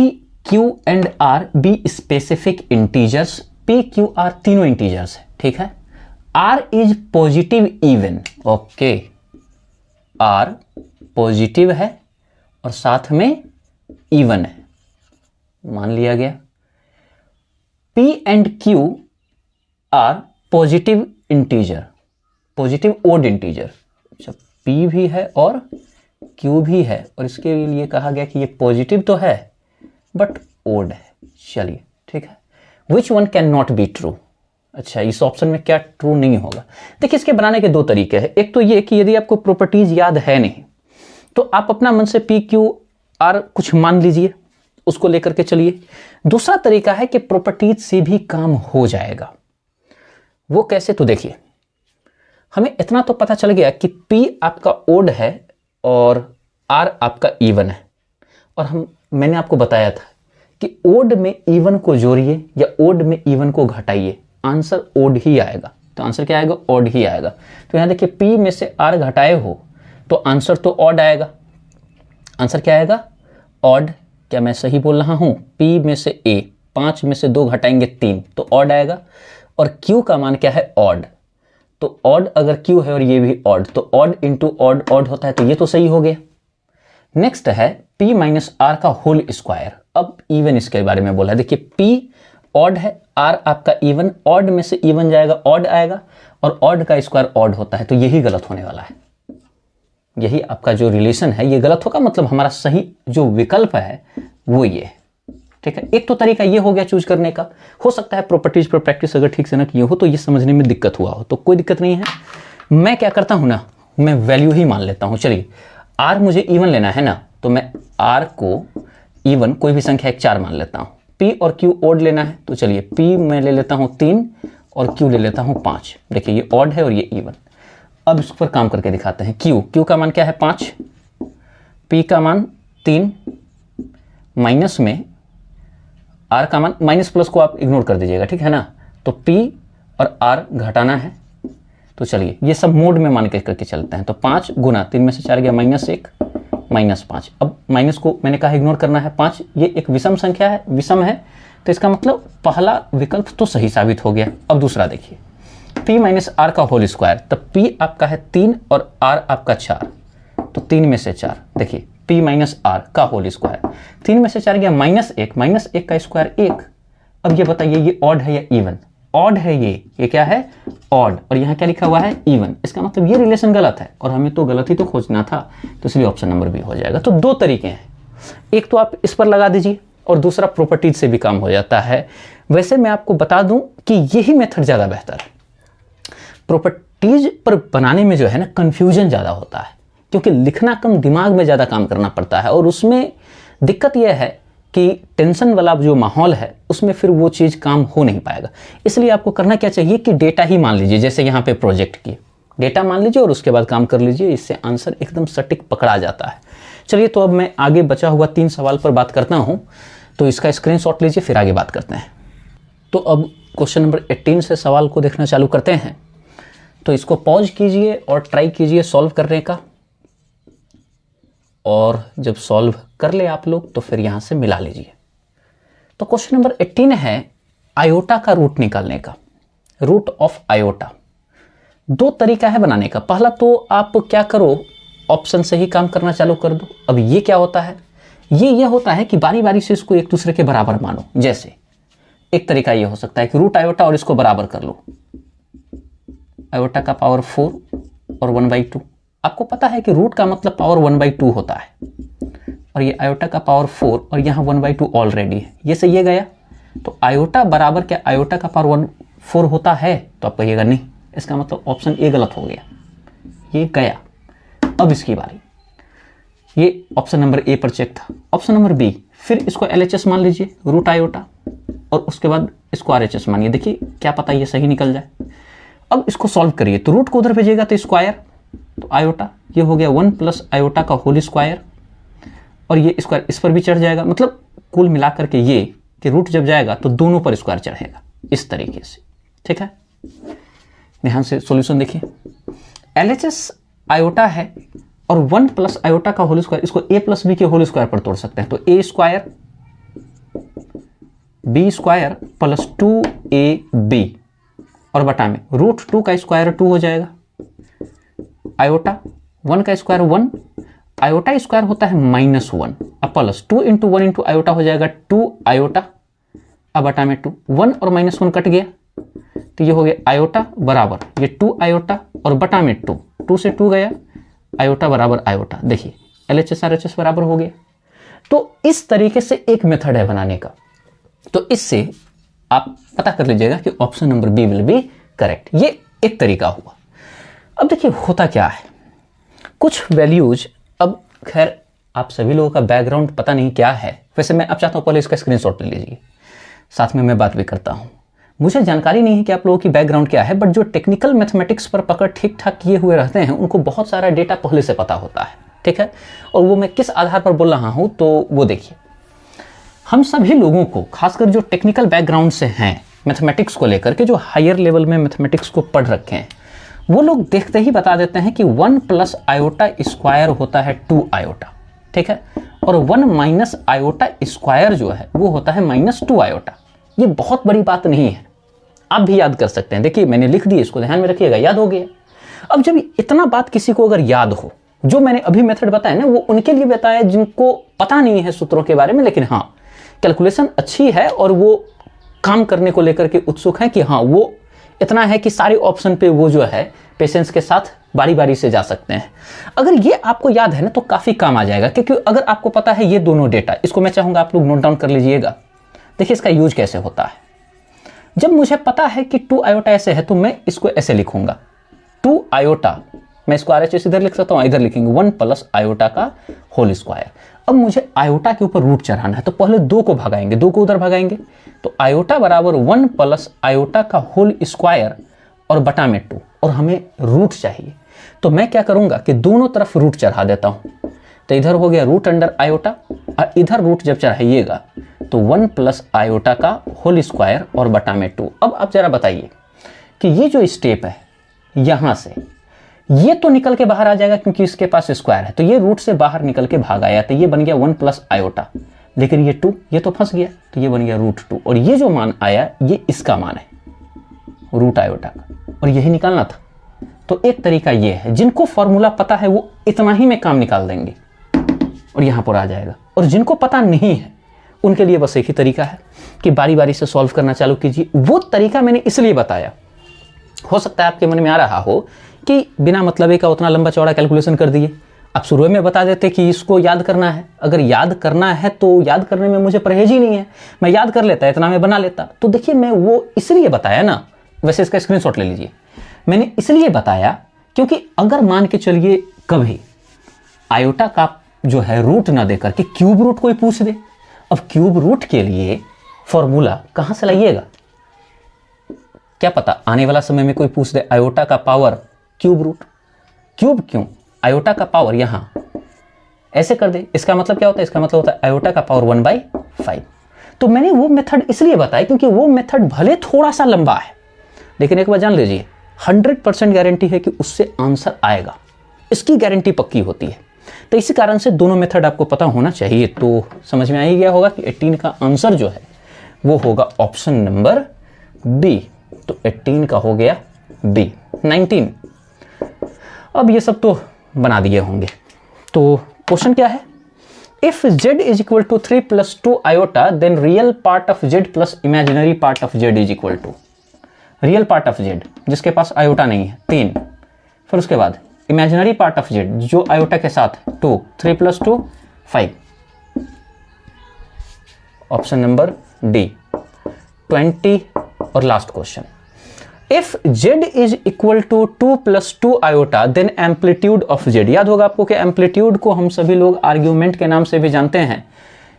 Q and R be specific integers. P, Q, R तीनों इंटीजर्स है, ठीक है। R is positive even, okay, R positive है और साथ में इवन है, मान लिया गया। P and Q are positive integer, positive odd integer. अच्छा, P भी है और Q भी है, और इसके लिए कहा गया कि ये पॉजिटिव तो है बट ओड है। चलिए ठीक है, which one can not be true, अच्छा, इस ऑप्शन में क्या ट्रू नहीं होगा? देखिए, इसके बनाने के दो तरीके हैं। एक तो ये कि यदि आपको प्रॉपर्टीज याद है नहीं तो आप अपना मन से पी क्यू आर कुछ मान लीजिए, उसको लेकर के चलिए। दूसरा तरीका है कि प्रॉपर्टीज से भी काम हो जाएगा। वो कैसे? तो देखिए, हमें इतना तो पता चल गया कि पी आपका ओड है और आर आपका इवन है, और मैंने आपको बताया था कि ओड में इवन को जोड़िए या ओड में इवन को घटाइए, आंसर ओड ही आएगा। तो आंसर क्या आएगा? ओड ही आएगा। तो यहां देखिए, पी में से आर घटाए हो तो आंसर तो ऑड आएगा। आंसर क्या आएगा? ऑड। क्या मैं सही बोल रहा हूं? पी में से ए, 5 में से 2 घटाएंगे 3 तो ऑड आएगा। और क्यू का मान क्या है? ऑड। तो ऑड अगर क्यू है और ये भी ऑड, तो ऑड इंटू ऑड ऑड होता है, तो ये तो सही हो गया। नेक्स्ट है p माइनस आर का होल स्क्वायर। अब इवन इसके बारे में बोला है। देखिए, p ऑड है, r आपका इवन, ऑड में से इवन जाएगा ऑड आएगा, और ऑड का स्क्वायर ऑड होता है, तो यही गलत होने वाला है। यही आपका जो रिलेशन है ये गलत होगा, मतलब हमारा सही जो विकल्प है वो ये है। ठीक है, एक तो तरीका ये हो गया चूज करने का। हो सकता है प्रॉपर्टीज पर प्रैक्टिस अगर ठीक से ना किए हो तो ये समझने में दिक्कत हुआ हो, तो कोई दिक्कत नहीं है। मैं क्या करता हूं ना, मैं वैल्यू ही मान लेता हूं। चलिए, आर मुझे इवन लेना है ना, तो मैं आर को इवन कोई भी संख्या एक 4 मान लेता हूं। पी और क्यू ऑड लेना है, तो चलिए पी मैं ले लेता हूं 3 और क्यू ले लेता हूं 5। देखिए, ये ऑड है और ये इवन। अब इस पर काम करके दिखाते हैं। क्यू का मान क्या है? 5, पी का मान 3, माइनस में आर का मान, माइनस प्लस को आप इग्नोर कर दीजिएगा, ठीक है ना। तो पी और आर घटाना है, तो चलिए ये सब मोड में मान के करके चलते हैं। तो 5 गुना 3 में से 4 गया -1 -5। अब माइनस को मैंने कहा इग्नोर करना है। 5 ये एक विषम संख्या है, विषम है, तो इसका मतलब पहला विकल्प तो सही साबित हो गया। अब दूसरा देखिए, p माइनस आर का होल स्क्वायर। तब p आपका है 3 और r आपका 4, तो 3 में से 4। देखिए, p माइनस आर का होल स्क्वायर, 3 में से 4 गया -1 का स्क्वायर 1। अब ये बताइए, ये ऑड है या इवन? ऑड है। ये क्या है? ऑड। और यहाँ क्या लिखा हुआ है? इवन। इसका मतलब ये रिलेशन गलत है, और हमें तो गलत ही तो खोजना था, तो इसलिए ऑप्शन नंबर बी हो जाएगा। तो दो तरीके हैं, एक तो आप इस पर लगा दीजिए और दूसरा प्रॉपर्टीज से भी काम हो जाता है। वैसे मैं आपको बता दूं कि यही मेथड ज्यादा बेहतर है। प्रॉपर्टीज पर बनाने में जो है ना, कंफ्यूजन ज्यादा होता है, क्योंकि लिखना कम, दिमाग में ज्यादा काम करना पड़ता है, और उसमें दिक्कत यह है कि टेंशन वाला जो माहौल है उसमें फिर वो चीज़ काम हो नहीं पाएगा। इसलिए आपको करना क्या चाहिए कि डेटा ही मान लीजिए, जैसे यहाँ पे प्रोजेक्ट की डेटा मान लीजिए और उसके बाद काम कर लीजिए, इससे आंसर एकदम सटीक पकड़ा जाता है। चलिए, तो अब मैं आगे बचा हुआ 3 सवाल पर बात करता हूँ, तो इसका स्क्रीनशॉट लीजिए, फिर आगे बात करते हैं। तो अब क्वेश्चन नंबर 18 से सवाल को देखना चालू करते हैं। तो इसको पॉज कीजिए और ट्राई कीजिए सॉल्व करने का, और जब सॉल्व कर ले आप लोग तो फिर यहां से मिला लीजिए। तो क्वेश्चन नंबर 18 है आयोटा का रूट निकालने का, रूट ऑफ आयोटा। दो तरीका है बनाने का। पहला तो आप क्या करो, ऑप्शन से ही काम करना चालू कर दो। अब ये क्या होता है? ये होता है कि बारी बारी से इसको एक दूसरे के बराबर मानो। जैसे एक तरीका ये हो सकता है कि रूट आयोटा और इसको बराबर कर लो, आयोटा का पावर 4 और 1/2। आपको पता है कि रूट का मतलब पावर 1/2 होता है, और ये आयोटा का पावर 4 और यहाँ 1/2 ऑलरेडी है, ये से ये गया। तो आयोटा बराबर क्या आयोटा का पावर 4 होता है? तो आप कहिएगा नहीं, इसका मतलब ऑप्शन ए गलत हो गया, ये गया। अब इसकी बारी, ये ऑप्शन नंबर ए पर चेक था। ऑप्शन नंबर बी, फिर इसको LHS मान लीजिए, रूट आयोटा, और उसके बाद इसको RHS मानिए। देखिए क्या पता ये सही निकल जाए। अब इसको सॉल्व करिए, तो रूट को उधर भेजिएगा तो स्क्वायर, तो आयोटा ये हो गया 1 प्लस आयोटा का होल स्क्वायर, और ये स्क्वायर इस पर भी चढ़ जाएगा। मतलब कुल मिलाकर के ये कि रूट जब जाएगा तो दोनों पर स्क्वायर चढ़ेगा, इस तरीके से। ठीक है, ध्यान से सॉल्यूशन देखिए। LHS आयोटा है और 1 प्लस आयोटा का होल स्क्वायर, इसको a प्लस बी के होल स्क्वायर पर तोड़ सकते हैं। तो a square b square plus 2ab और बटा में रूट 2 का स्क्वायर 2 हो जाएगा। आयोटा 1 का स्क्वायर 1, आयोटा स्क्वायर होता है -1, अब प्लस 2 इंटू 1 इंटू आयोटा हो जाएगा 2 आयोटा, अब बटा में 2, 1 और -1 कट गया, तो ये हो गया आयोटा बराबर ये 2 आयोटा और बटा में 2, 2 से 2 गया, आयोटा बराबर आयोटा। देखिए LHS RHS बराबर हो गया। तो इस तरीके से एक मेथड है बनाने का। तो इससे आप पता कर लीजिएगा कि option number B will be correct. ये एक तरीका हुआ। अब देखिए होता क्या है, कुछ वैल्यूज, अब खैर आप सभी लोगों का बैकग्राउंड पता नहीं क्या है, वैसे मैं अब चाहता हूँ पहले इसका स्क्रीनशॉट ले लीजिए, साथ में मैं बात भी करता हूँ। मुझे जानकारी नहीं है कि आप लोगों की बैकग्राउंड क्या है, बट जो टेक्निकल मैथमेटिक्स पर पकड़ ठीक ठाक किए हुए रहते हैं उनको बहुत सारा डेटा पहले से पता होता है, ठीक है। और वो मैं किस आधार पर बोल रहा हूँ तो वो देखिए, हम सभी लोगों को, खासकर जो टेक्निकल बैकग्राउंड से हैं मैथमेटिक्स को लेकर के, जो हायर लेवल में मैथमेटिक्स को पढ़ रखे हैं, वो लोग देखते ही बता देते हैं कि 1 प्लस आयोटा स्क्वायर होता है 2 आयोटा, ठीक है, और 1 माइनस आयोटा स्क्वायर जो है वो होता है -2 आयोटा। ये बहुत बड़ी बात नहीं है, आप भी याद कर सकते हैं। देखिए मैंने लिख दिया, इसको ध्यान में रखिएगा, याद हो गया। अब जब इतना बात किसी को अगर याद हो, जो मैंने अभी मेथड बताया ना, वो उनके लिए बताया जिनको पता नहीं है सूत्रों के बारे में, लेकिन हाँ कैलकुलेशन अच्छी है और वो काम करने को लेकर के उत्सुक हैं कि हाँ वो इतना है कि सारे ऑप्शन पे वो जो है पेशेंस के साथ बारी बारी से जा सकते हैं। अगर ये आपको याद है ना तो काफ़ी काम आ जाएगा, क्योंकि अगर आपको पता है ये दोनों डेटा, इसको मैं चाहूँगा आप लोग नोट डाउन कर लीजिएगा। देखिए इसका यूज कैसे होता है। जब मुझे पता है कि 2 आयोटा ऐसे है तो मैं इसको ऐसे लिखूंगा, 2 आयोटा, मैं इसको RHS इधर लिख सकता हूँ, इधर लिखेंगे 1 प्लस आयोटा का होल स्क्वायर। अब मुझे आयोटा के ऊपर रूट चढ़ाना है तो पहले 2 को भगाएंगे, 2 को उधर भगाएंगे, तो आयोटा बराबर 1 प्लस आयोटा का होल स्क्वायर और बटा में 2, और हमें रूट चाहिए। तो मैं क्या करूंगा कि दोनों तरफ रूट चढ़ा देता हूं। तो इधर हो गया रूट अंडर आयोटा, और इधर रूट जब चढ़ाइएगा तो 1 प्लस आयोटा का होल स्क्वायर और बटा में 2। अब आप जरा बताइए कि ये जो स्टेप है यहां से, ये तो निकल के बाहर आ जाएगा क्योंकि इसके पास स्क्वायर है, तो ये रूट से बाहर निकल के भाग आया, तो ये बन गया 1 प्लस आयोटा, लेकिन ये 2 ये तो फंस गया, तो ये बन गया √2, और ये जो मान आया ये इसका मान है रूट आयोटा का, और यही निकालना था। तो एक तरीका ये है, जिनको फॉर्मूला पता है वो इतना ही में काम निकाल देंगे और यहां पर आ जाएगा, और जिनको पता नहीं है उनके लिए बस एक ही तरीका है कि बारी बारी से सॉल्व करना चालू कीजिए। वो तरीका मैंने इसलिए बताया, हो सकता है आपके मन में आ रहा हो कि बिना मतलब का उतना लंबा चौड़ा कैलकुलेशन कर दिए, आप शुरू में बता देते कि इसको याद करना है। अगर याद करना है तो याद करने में मुझे परहेज ही नहीं है, मैं याद कर लेता, इतना मैं बना लेता। तो देखिए मैं वो इसलिए बताया ना, वैसे इसका स्क्रीनशॉट ले लीजिए, मैंने इसलिए बताया क्योंकि अगर मान के चलिए कभी आयोटा का जो है रूट ना देकर के क्यूब रूट कोई पूछ दे, अब क्यूब रूट के लिए फॉर्मूला कहां से लाइएगा, क्या पता आने वाला समय में कोई पूछ दे आयोटा का पावर क्यूब रूट, क्यूब क्यों, आयोटा का पावर यहां ऐसे कर दे, इसका मतलब क्या होता है, इसका मतलब होता है आयोटा का पावर 1/5। तो मैंने वो मेथड इसलिए बताया क्योंकि वो मेथड भले थोड़ा सा लंबा है, लेकिन एक बार जान लीजिए 100% गारंटी है कि उससे आंसर आएगा, इसकी गारंटी पक्की होती है। तो इसी कारण से दोनों मेथड आपको पता होना चाहिए। तो समझ में आ ही गया होगा कि 18 का आंसर जो है वो होगा ऑप्शन नंबर बी। तो 18 का हो गया बी। 19, अब ये सब तो बना दिए होंगे। तो क्वेश्चन क्या है, if z is equal to 3 + 2 iota then real part of z plus imaginary part of z is equal to, real part of z जिसके पास आयोटा नहीं है 3, फिर उसके बाद इमेजिनरी पार्ट ऑफ z जो आयोटा के साथ 2, 3 + 2 5, ऑप्शन नंबर डी 20। और last question, if z is equal to 2 + 2 iota then amplitude of z, याद होगा आपको कि एम्पलीट्यूड को हम सभी लोग आर्ग्यूमेंट के नाम से भी जानते हैं,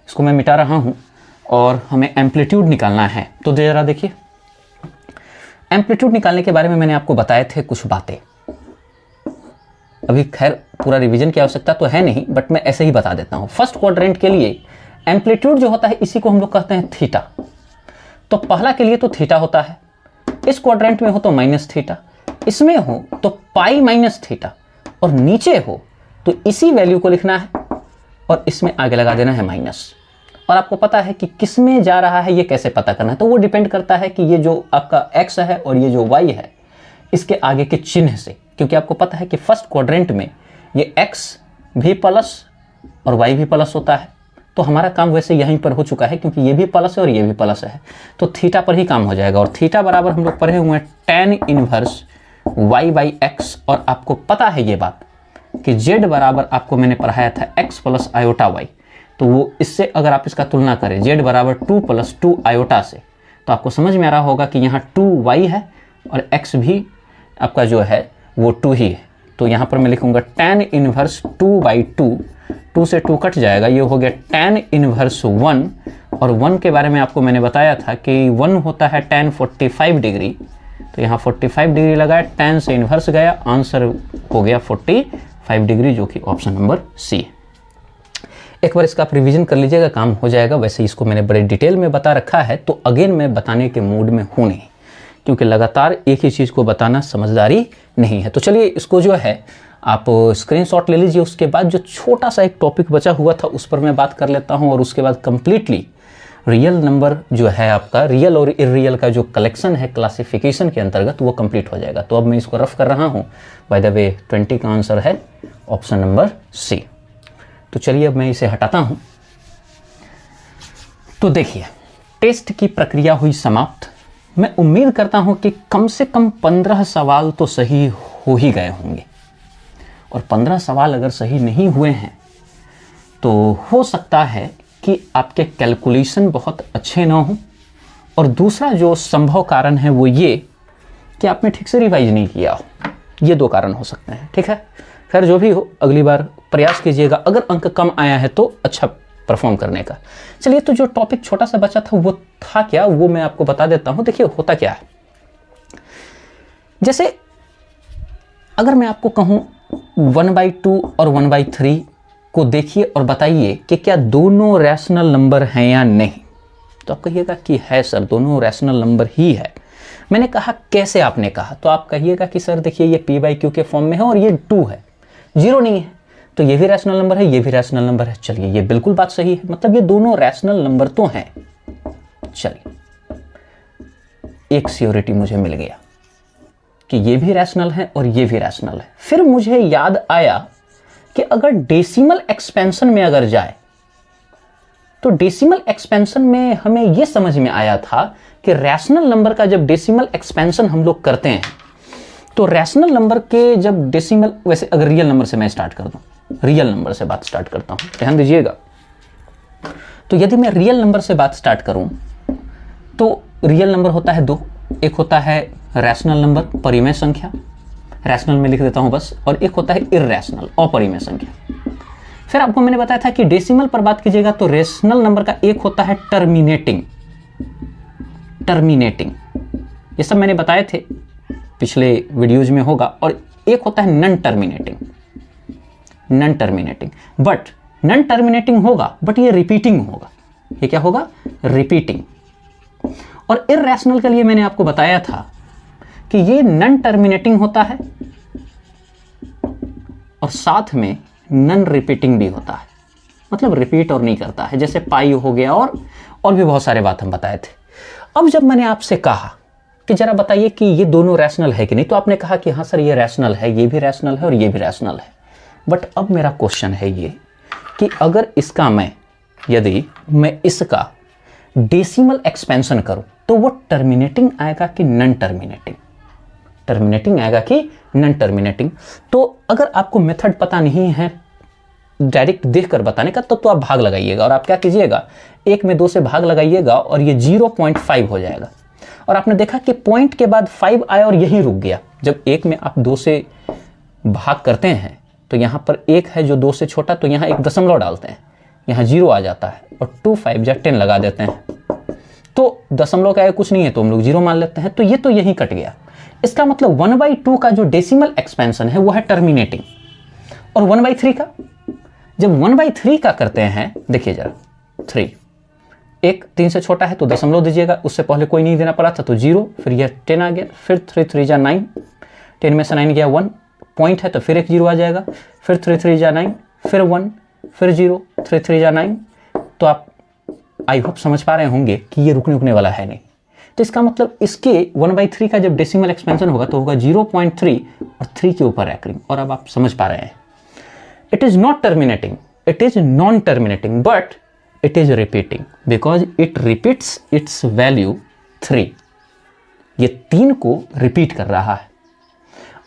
इसको मैं मिटा रहा हूं और हमें एम्पलीट्यूड निकालना है। तो जरा देखिए, एम्पलीट्यूड निकालने के बारे में मैंने आपको बताए थे कुछ बातें, अभी खैर पूरा रिवीजन की आवश्यकता तो है नहीं, बट मैं ऐसे ही बता देता हूं। फर्स्ट क्वाड्रेंट के लिए एम्पलीट्यूड जो होता है इसी को हम लोग कहते हैं थीटा। तो पहला के लिए तो थीटा होता है, इस क्वाड्रेंट में हो तो -θ, इसमें हो तो पाई -θ, और नीचे हो तो इसी वैल्यू को लिखना है और इसमें आगे लगा देना है माइनस। और आपको पता है कि किस में जा रहा है ये कैसे पता करना है, तो वो डिपेंड करता है कि ये जो आपका x है और ये जो y है इसके आगे के चिन्ह से, क्योंकि आपको पता है कि फर्स्ट क्वाड्रेंट में ये x भी प्लस और y भी प्लस होता है। तो हमारा काम वैसे यहीं पर हो चुका है क्योंकि ये भी प्लस है और ये भी प्लस है, तो थीटा पर ही काम हो जाएगा। और थीटा बराबर हम लोग पढ़े हुए हैं tan इनवर्स y/x, और आपको पता है ये बात कि z बराबर आपको मैंने पढ़ाया था x + आयोटा y, तो वो इससे अगर आप इसका तुलना करें z बराबर 2 + 2 आयोटा से, तो आपको समझ में आ रहा होगा कि यहाँ 2y है और x भी आपका जो है वो 2 ही है। तो यहाँ पर मैं लिखूंगा tan इनवर्स 2/2, 2 से 2 कट जाएगा, ये हो गया tan इनवर्स 1, और 1 के बारे में आपको मैंने बताया था कि 1 होता है tan 45 डिग्री, तो यहाँ 45 डिग्री लगाया, tan से इन्वर्स गया, आंसर हो गया 45 डिग्री, जो कि ऑप्शन नंबर सी है। एक बार इसका आप रिवीजन कर लीजिएगा, काम हो जाएगा। वैसे इसको मैंने बड़े डिटेल में बता रखा है, तो अगेन मैं बताने के मूड में हूँ नहीं, क्योंकि लगातार एक ही चीज़ को बताना समझदारी नहीं है। तो चलिए इसको जो है आप स्क्रीनशॉट ले लीजिए। उसके बाद जो छोटा सा एक टॉपिक बचा हुआ था उस पर मैं बात कर लेता हूँ, और उसके बाद कंप्लीटली रियल नंबर जो है आपका, रियल और इरियल का जो कलेक्शन है क्लासिफिकेशन के अंतर्गत, वो कंप्लीट हो जाएगा। तो अब मैं इसको रफ कर रहा हूँ। बाय द वे 20 का आंसर है ऑप्शन नंबर सी। तो चलिए अब मैं इसे हटाता हूँ। तो देखिए, टेस्ट की प्रक्रिया हुई समाप्त। मैं उम्मीद करता हूँ कि कम से कम 15 सवाल तो सही हो ही गए होंगे, और 15 सवाल अगर सही नहीं हुए हैं तो हो सकता है कि आपके कैलकुलेशन बहुत अच्छे ना हो, और दूसरा जो संभव कारण है वो ये कि आपने ठीक से रिवाइज नहीं किया हो। ये 2 कारण हो सकते हैं, ठीक है। खैर जो भी हो, अगली बार प्रयास कीजिएगा, अगर अंक कम आया है तो अच्छा परफॉर्म करने का। चलिए, तो जो टॉपिक छोटा सा बचा था वो था क्या, वो मैं आपको बता देता हूं। देखिए होता क्या है, जैसे अगर मैं आपको कहूं 1/2 और 1/3 को देखिए और बताइए कि क्या दोनों रैशनल नंबर हैं या नहीं, तो आप कहिएगा कि है सर, दोनों रैशनल नंबर ही है। मैंने कहा कैसे, आपने कहा, तो आप कहिएगा कि सर देखिए ये p/q के फॉर्म में है और ये 2 है, 0 नहीं है, तो ये भी रैशनल नंबर है, ये भी रैशनल नंबर है। चलिए ये बिल्कुल बात सही है, मतलब ये दोनों रैशनल नंबर तो हैं। चलिए एक श्योरिटी मुझे मिल गया कि ये भी रैशनल है और ये भी रैशनल है। फिर मुझे याद आया कि अगर डेसिमल एक्सपेंशन में अगर जाए, तो डेसिमल एक्सपेंशन में हमें यह समझ में आया था कि रैशनल नंबर का जब डेसिमल एक्सपेंशन हम लोग करते हैं, तो रैशनल नंबर के जब डेसिमल, वैसे अगर रियल नंबर से मैं स्टार्ट कर दूं, रियल नंबर से बात स्टार्ट करता हूं, ध्यान दीजिएगा। तो यदि मैं रियल नंबर से बात स्टार्ट करूं, तो रियल नंबर होता है 2, एक होता है रैशनल नंबर, परिमेय संख्या, रैशनल में लिख देता हूं बस, और एक होता है इररैशनल, अपरिमेय संख्या। फिर आपको मैंने बताया था कि डेसिमल पर बात कीजिएगा तो रैशनल नंबर का एक होता है टर्मिनेटिंग, ये सब मैंने बताए थे पिछले वीडियोज में होगा, और एक होता है non terminating, but non terminating होगा बट ये रिपीटिंग होगा। ये क्या होगा, रिपीटिंग। और इररैशनल के लिए मैंने आपको बताया था कि ये नॉन टर्मिनेटिंग होता है और साथ में नॉन रिपीटिंग भी होता है, मतलब रिपीट और नहीं करता है, जैसे पाई हो गया, और भी बहुत सारे बात हम बताए थे। अब जब मैंने आपसे कहा कि जरा बताइए कि ये दोनों रैशनल है कि नहीं, तो आपने कहा कि हाँ सर ये रैशनल है, ये भी रैशनल है और ये भी रैशनल है। बट अब मेरा क्वेश्चन है ये कि अगर इसका यदि मैं इसका डेसिमल एक्सपेंशन करूं, तो वो टर्मिनेटिंग आएगा कि नॉन टर्मिनेटिंग, टर्मिनेटिंग आएगा कि नॉन टर्मिनेटिंग। तो अगर आपको मेथड पता नहीं है डायरेक्ट देखकर बताने का, तो आप भाग लगाइएगा, और आप क्या कीजिएगा, 1 में 2 से भाग लगाइएगा और ये 0.5 हो जाएगा। और आपने देखा कि पॉइंट के बाद 5 आया और यहीं रुक गया। जब 1 में आप 2 से भाग करते हैं तो यहां पर 1 है जो 2 से छोटा, तो यहां एक दशमलव डालते हैं, यहां 0 आ जाता है, और 2 5 या 10 लगा देते हैं, तो दशमलव का कुछ नहीं है तो हम लोग 0 मान लेते हैं। तो ये तो यहीं कट गया। इसका मतलब 1/2 का जो डेसिमल एक्सपेंशन है वो है टर्मिनेटिंग, और 1/3 का, जब 1/3 का करते हैं, देखिए जरा 3, 1 3 से छोटा है तो दशमलव दीजिएगा, उससे पहले कोई नहीं देना पड़ा था तो 0, फिर यह 10 आ गया, फिर 3 3 जा 9, 10 में से 9 गया 1, पॉइंट है तो फिर एक 0 आ जाएगा, फिर 3 3 जा 9, फिर 1, फिर 0, 3 3 जा 9। तो आप आई होप समझ पा रहे होंगे कि ये रुकने वाला है नहीं। तो इसका मतलब इसके 1/3 का जब डेसिमल एक्सपेंशन होगा तो होगा 0.3 और 3 के ऊपर रैकरिंग। और अब आप समझ पा रहे हैं, it is not terminating, it is non terminating, but it is repeating because it repeats it's value 3। ये 3 को रिपीट कर रहा है।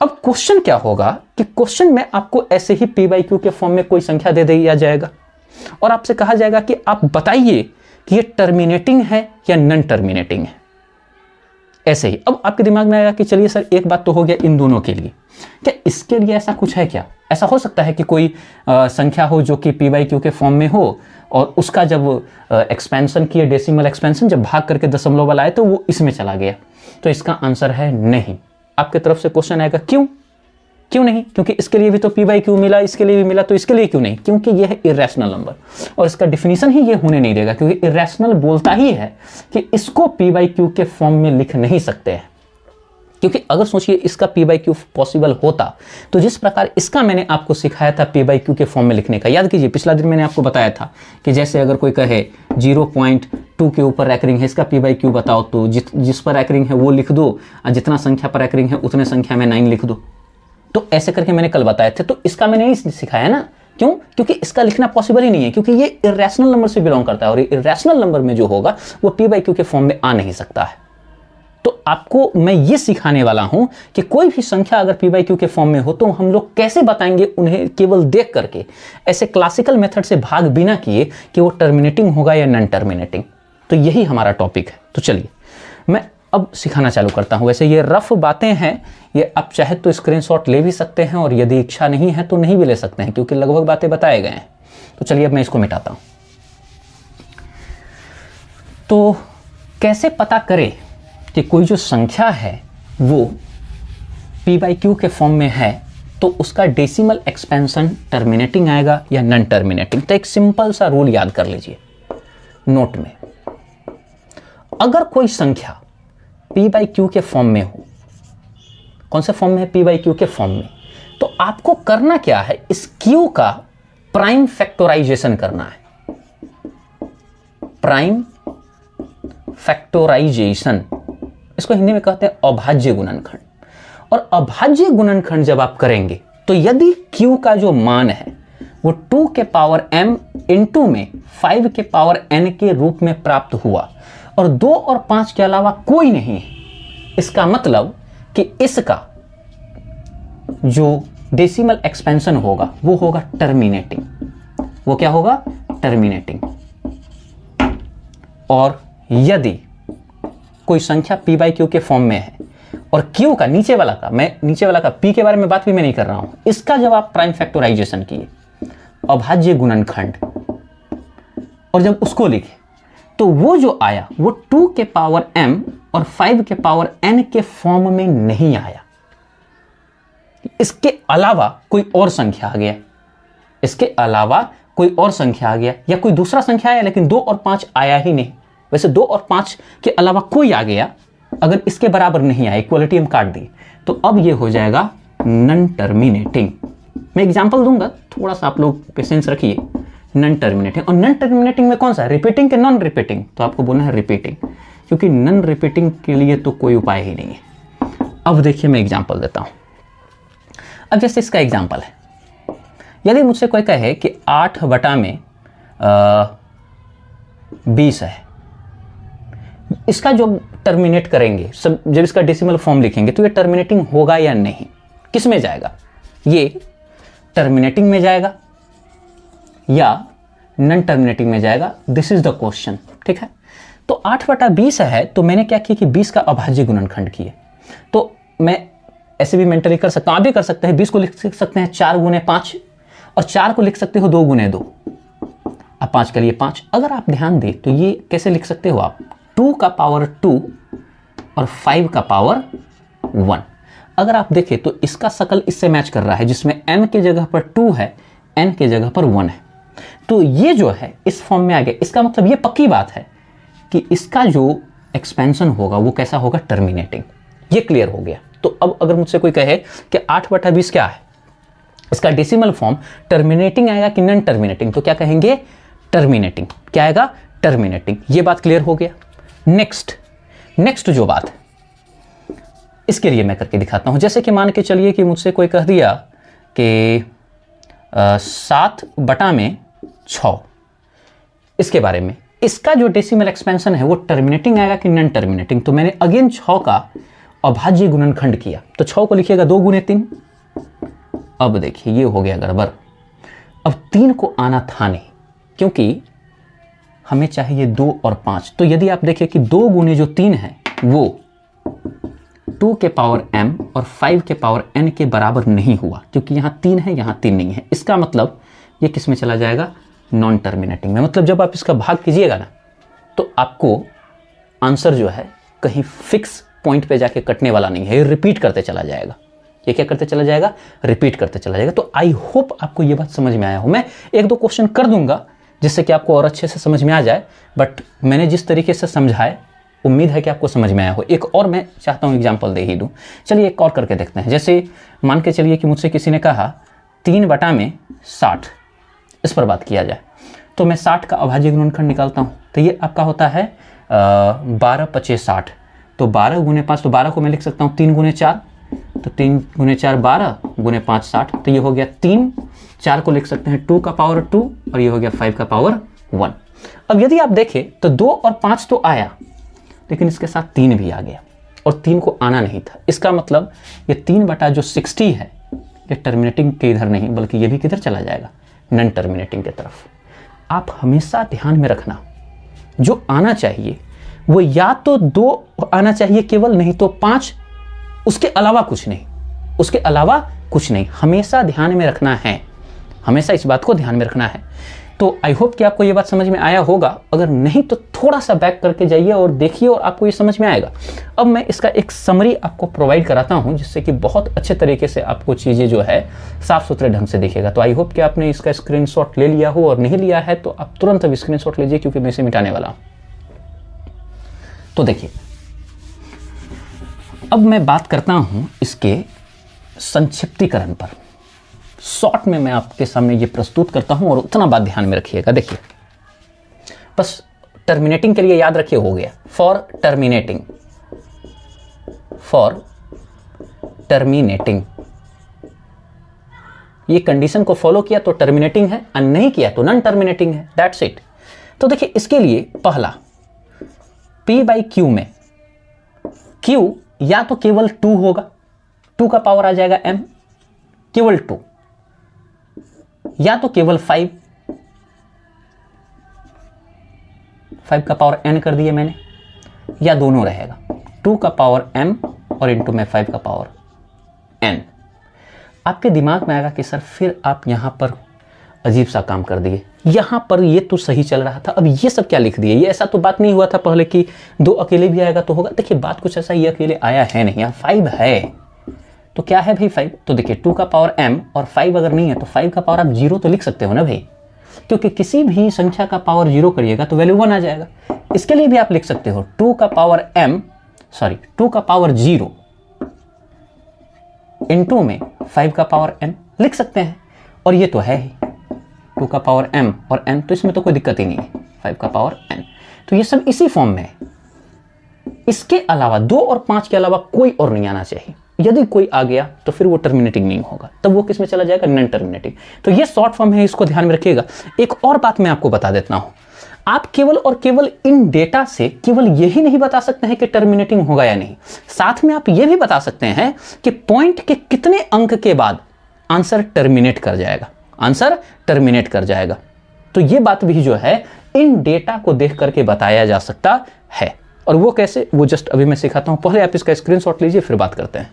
अब क्वेश्चन क्या होगा कि क्वेश्चन में आपको ऐसे ही p/q के फॉर्म में कोई संख्या दे दिया जाएगा और आपसे कहा जाएगा कि आप बताइए कि ये टर्मिनेटिंग है या नॉन टर्मिनेटिंग है। ऐसे ही अब आपके दिमाग में आएगा कि चलिए सर एक बात तो हो गया इन दोनों के लिए, क्या इसके लिए ऐसा कुछ है क्या? ऐसा हो सकता है कि कोई संख्या हो जो कि पी बाई क्यू के फॉर्म में हो और उसका जब एक्सपेंशन किए, डेसिमल एक्सपेंशन जब भाग करके दशमलव वाला आए तो वो इसमें चला गया। तो इसका आंसर है नहीं। आपके तरफ से क्वेश्चन आएगा क्यों नहीं? क्योंकि इसके लिए भी तो पी बाई क्यू मिला, इसके लिए भी मिला, तो इसके लिए क्यों नहीं? क्योंकि यह है इरेशनल नंबर और इसका डिफिनीशन ही ये होने नहीं देगा, क्योंकि इरेशनल बोलता ही है कि इसको पी बाई क्यू के फॉर्म में लिख नहीं सकते हैं। क्योंकि अगर सोचिए इसका पी बाई क्यू पॉसिबल होता तो जिस प्रकार इसका मैंने आपको सिखाया था पी बाई क्यू के फॉर्म में लिखने का, याद कीजिए पिछला दिन मैंने आपको बताया था कि जैसे अगर कोई कहे 0.2 के ऊपर रैकरिंग है, इसका पी बाई क्यू बताओ, तो जिस पर रैकरिंग है वो लिख दो और जितना संख्या पर रैकरिंग है उतने संख्या में 9 लिख दो। तो ऐसे करके मैंने कल बताए थे। तो इसका मैंने नहीं सिखाया ना, क्यों? क्योंकि इसका लिखना पॉसिबल ही नहीं है, क्योंकि ये इरेशनल नंबर से बिलोंग करता है और इरेशनल नंबर में जो होगा वो पी बाई क्यू के फॉर्म में आ नहीं सकता है। तो आपको मैं ये सिखाने वाला हूं कि कोई भी संख्या अगर पी बाई क्यू के फॉर्म में हो तो हम लोग कैसे बताएंगे उन्हें केवल देख करके, ऐसे क्लासिकल मेथड से भाग बिना किए कि वो टर्मिनेटिंग होगा या नॉन टर्मिनेटिंग। तो यही हमारा टॉपिक है। तो चलिए मैं अब सिखाना चालू करता हूं। वैसे ये रफ बातें हैं, ये आप चाहे तो स्क्रीनशॉट ले भी सकते हैं और यदि इच्छा नहीं है तो नहीं भी ले सकते हैं, क्योंकि लगभग बातें बताए गए हैं। तो चलिए अब मैं इसको मिटाता हूं। तो कैसे पता करें कि कोई जो संख्या है वो पी बाई क्यू के फॉर्म में है, तो उसका डेसिमल एक्सपेंशन टर्मिनेटिंग आएगा या नॉन टर्मिनेटिंग? तो एक सिंपल सा रूल याद कर लीजिए नोट में। अगर कोई संख्या पी बाई क्यू के फॉर्म में हो, कौन से फॉर्म में है? पी बाई क्यू के फॉर्म में, तो आपको करना क्या है? इस क्यू का प्राइम फैक्टराइजेशन करना है। प्राइम फैक्टराइजेशन, इसको हिंदी में कहते हैं अभाज्य गुणनखंड। और अभाज्य गुणनखंड जब आप करेंगे तो यदि q का जो मान है वो 2 के पावर m इंटू में 5 के पावर n के रूप में प्राप्त हुआ और 2 और 5 के अलावा कोई नहीं है, इसका मतलब कि इसका जो डेसिमल एक्सपेंशन होगा वो होगा टर्मिनेटिंग। वो क्या होगा? टर्मिनेटिंग। और यदि कोई संख्या पी बाई क्यू के फॉर्म में है और क्यू का नीचे वाला का, मैं नीचे वाला का पी के बारे में बात भी मैं नहीं कर रहा हूं, इसका जब आप प्राइम फैक्टराइजेशन किए अभाज्य गुणनखंड और जब उसको लिखे तो वो जो आया वो 2 के पावर m और 5 के पावर n के फॉर्म में नहीं आया। इसके अलावा कोई और संख्या आ गया, इसके अलावा कोई और संख्या आ गया या कोई दूसरा संख्या आया, लेकिन 2 और 5 आया ही नहीं। वैसे 2 और 5 के अलावा कोई आ गया, अगर इसके बराबर नहीं आया, इक्वलिटी हम काट दी, तो अब ये हो जाएगा नॉन टर्मिनेटिंग। मैं एग्जांपल दूंगा, थोड़ा सा आप लोग पेशेंस रखिए। नॉन टर्मिनेटिंग, और नॉन टर्मिनेटिंग में कौन सा? रिपीटिंग के नॉन रिपीटिंग? तो आपको बोलना है रिपीटिंग, क्योंकि नॉन रिपीटिंग के लिए तो कोई उपाय ही नहीं है। अब देखिए मैं एग्जांपल देता हूं। अब जैसे इसका एग्जांपल है, यदि मुझसे कोई कहे कि 8 बटा में 20 है, इसका जो टर्मिनेट करेंगे सब, जब इसका डेसिमल फॉर्म लिखेंगे तो ये टर्मिनेटिंग होगा या नहीं? किस में जाएगा? ये टर्मिनेटिंग में जाएगा या नॉन टर्मिनेटिंग में जाएगा? This is the question. ठीक है, तो 8 बटा 20 है, तो मैंने क्या किया कि 20 का अभाज्य गुणनखंड किए। तो मैं ऐसे भी मेंटली कर सकता हूं, आप भी कर सकते हैं। 20 को लिख सकते हैं 4 गुने 5 और 4 को लिख सकते हो 2 गुने 2। अब 5 के लिए 5। अगर आप ध्यान दें तो ये कैसे लिख सकते हो आप? 2 का पावर 2 और 5 का पावर 1। अगर आप देखें तो इसका शकल इससे मैच कर रहा है, जिसमें m के जगह पर 2 है, n के जगह पर 1 है। तो ये जो है इस फॉर्म में आ गया। इसका मतलब ये पक्की बात है कि इसका जो एक्सपेंशन होगा वो कैसा होगा? टर्मिनेटिंग। ये क्लियर हो गया। तो अब अगर मुझसे कोई कहे कि 8 बटा 20 क्या है, इसका डेसिमल फॉर्म टर्मिनेटिंग आएगा कि नॉन टर्मिनेटिंग, तो क्या कहेंगे? टर्मिनेटिंग। क्या आएगा? टर्मिनेटिंग। ये बात क्लियर हो गया। नेक्स्ट जो बात है इसके लिए मैं करके दिखाता हूं। जैसे कि मान के चलिए कि मुझसे कोई कह दिया कि 7 बटा में 6, इसके बारे में, इसका जो डेसिमल एक्सपेंशन है वो टर्मिनेटिंग आएगा कि नॉन टर्मिनेटिंग? तो मैंने अगेन 6 का अभाज्य गुणनखंड किया, तो 6 को लिखिएगा 2 गुने 3। अब देखिए ये हो गया गड़बड़। अब 3 को आना था नहीं, क्योंकि हमें चाहिए 2 और 5। तो यदि आप देखिए कि 2 गुने जो 3 है वो 2 के पावर m और 5 के पावर n के बराबर नहीं हुआ, क्योंकि यहाँ 3 है, यहाँ 3 नहीं है। इसका मतलब ये किस में चला जाएगा? नॉन टर्मिनेटिंग में। मतलब जब आप इसका भाग कीजिएगा ना, तो आपको आंसर जो है कहीं फिक्स पॉइंट पे जाके कटने वाला नहीं है, ये रिपीट करते चला जाएगा। ये क्या करते चला जाएगा? रिपीट करते चला जाएगा। तो आई होप आपको ये बात समझ में आया हो। मैं एक दो क्वेश्चन कर दूंगा जिससे कि आपको और अच्छे से समझ में आ जाए, बट मैंने जिस तरीके से समझाए उम्मीद है कि आपको समझ में आया हो। एक और मैं चाहता हूँ एग्जाम्पल दे ही दूँ। चलिए एक और करके देखते हैं। जैसे मान के चलिए कि मुझसे किसी ने कहा 3/60, इस पर बात किया जाए, तो मैं 60 का अभाज्य गुणनखंड निकालता हूँ। तो ये आपका होता है 12 × 60, तो 12 × 5, तो 12 को मैं लिख सकता हूँ 3 × 4, तो 3 × 4 12 × 5 60, तो ये हो गया 3। 4 को लिख सकते हैं 2 का पावर 2 और ये हो गया 5 का पावर 1। अब यदि आप देखें तो 2 और 5 तो आया, लेकिन इसके साथ 3 भी आ गया और 3 को आना नहीं था। इसका मतलब ये 3/60 है, ये टर्मिनेटिंग के इधर नहीं, बल्कि ये भी किधर चला जाएगा? नॉन टर्मिनेटिंग की तरफ। आप हमेशा ध्यान में रखना, जो आना चाहिए वो या तो 2 आना चाहिए केवल, नहीं तो 5, उसके अलावा कुछ नहीं, उसके अलावा कुछ नहीं। हमेशा ध्यान में रखना है, हमेशा इस बात को ध्यान में रखना है। तो आई होप कि आपको ये बात समझ में आया होगा। अगर नहीं तो थोड़ा सा बैक करके जाइए और देखिए और आपको ये समझ में आएगा। अब मैं इसका एक समरी आपको प्रोवाइड कराता हूँ, जिससे कि बहुत अच्छे तरीके से आपको चीज़ें जो है साफ सुथरे ढंग से दिखेगा। तो आई होप कि आपने इसका स्क्रीनशॉट ले लिया हो, और नहीं लिया है तो आप तुरंत अब स्क्रीनशॉट लीजिए, क्योंकि मैं इसे मिटाने वाला हूँ। तो देखिए, अब मैं बात करता हूँ इसके संक्षिप्तीकरण पर। शॉर्ट में मैं आपके सामने ये प्रस्तुत करता हूं और उतना बात ध्यान में रखिएगा। देखिए, बस टर्मिनेटिंग के लिए याद रखिए, हो गया फॉर टर्मिनेटिंग, फॉर टर्मिनेटिंग। ये कंडीशन को फॉलो किया तो टर्मिनेटिंग है, और नहीं किया तो नॉन टर्मिनेटिंग है। That's it. तो देखिए, इसके लिए पहला P/Q में Q या तो केवल 2 होगा, 2 का पावर आ जाएगा m, केवल 2, या तो केवल 5 का पावर n कर दिए मैंने, या दोनों रहेगा 2 का पावर m और इंटू में 5 का पावर n। आपके दिमाग में आएगा कि सर फिर आप यहां पर अजीब सा काम कर दिए, यहां पर ये तो सही चल रहा था, अब ये सब क्या लिख दिए? ये ऐसा तो बात नहीं हुआ था पहले कि 2 अकेले भी आएगा तो होगा। देखिए, बात कुछ ऐसा, ये अकेले आया है नहीं, यहाँ 5 है, तो क्या है भाई 5? तो देखिए 2 का पावर m और 5 अगर नहीं है तो 5 का पावर आप 0 तो लिख सकते हो ना भाई, क्योंकि किसी भी संख्या का पावर 0 करिएगा तो वैल्यू 1 आ जाएगा। इसके लिए भी आप लिख सकते हो 2 का पावर 0 इंटू में 5 का पावर n लिख सकते हैं, और ये तो है ही 2 का पावर m और n, तो इसमें तो कोई दिक्कत ही नहीं है, 5 का पावर n। तो ये सब इसी फॉर्म में है। इसके अलावा 2 और 5 के अलावा कोई और नहीं आना चाहिए। यदि कोई आ गया तो फिर वो टर्मिनेटिंग नहीं होगा, तब वो किस में चला जाएगा? Non terminating. तो ये शॉर्ट फॉर्म है, इसको ध्यान में रखिएगा। एक और बात मैं आपको बता देता हूं, आप केवल और केवल इन डेटा से केवल यही नहीं बता सकते हैं कि टर्मिनेटिंग होगा या नहीं, साथ में आप ये भी बता सकते हैं कि पॉइंट के कितने अंक के बाद आंसर टर्मिनेट कर जाएगा, आंसर टर्मिनेट कर जाएगा। तो ये बात भी जो है इन डेटा को देख करके बताया जा सकता है। और वो कैसे, वो जस्ट अभी मैं सिखाता हूं। पहले आप इसका स्क्रीनशॉट लीजिए, फिर बात करते हैं।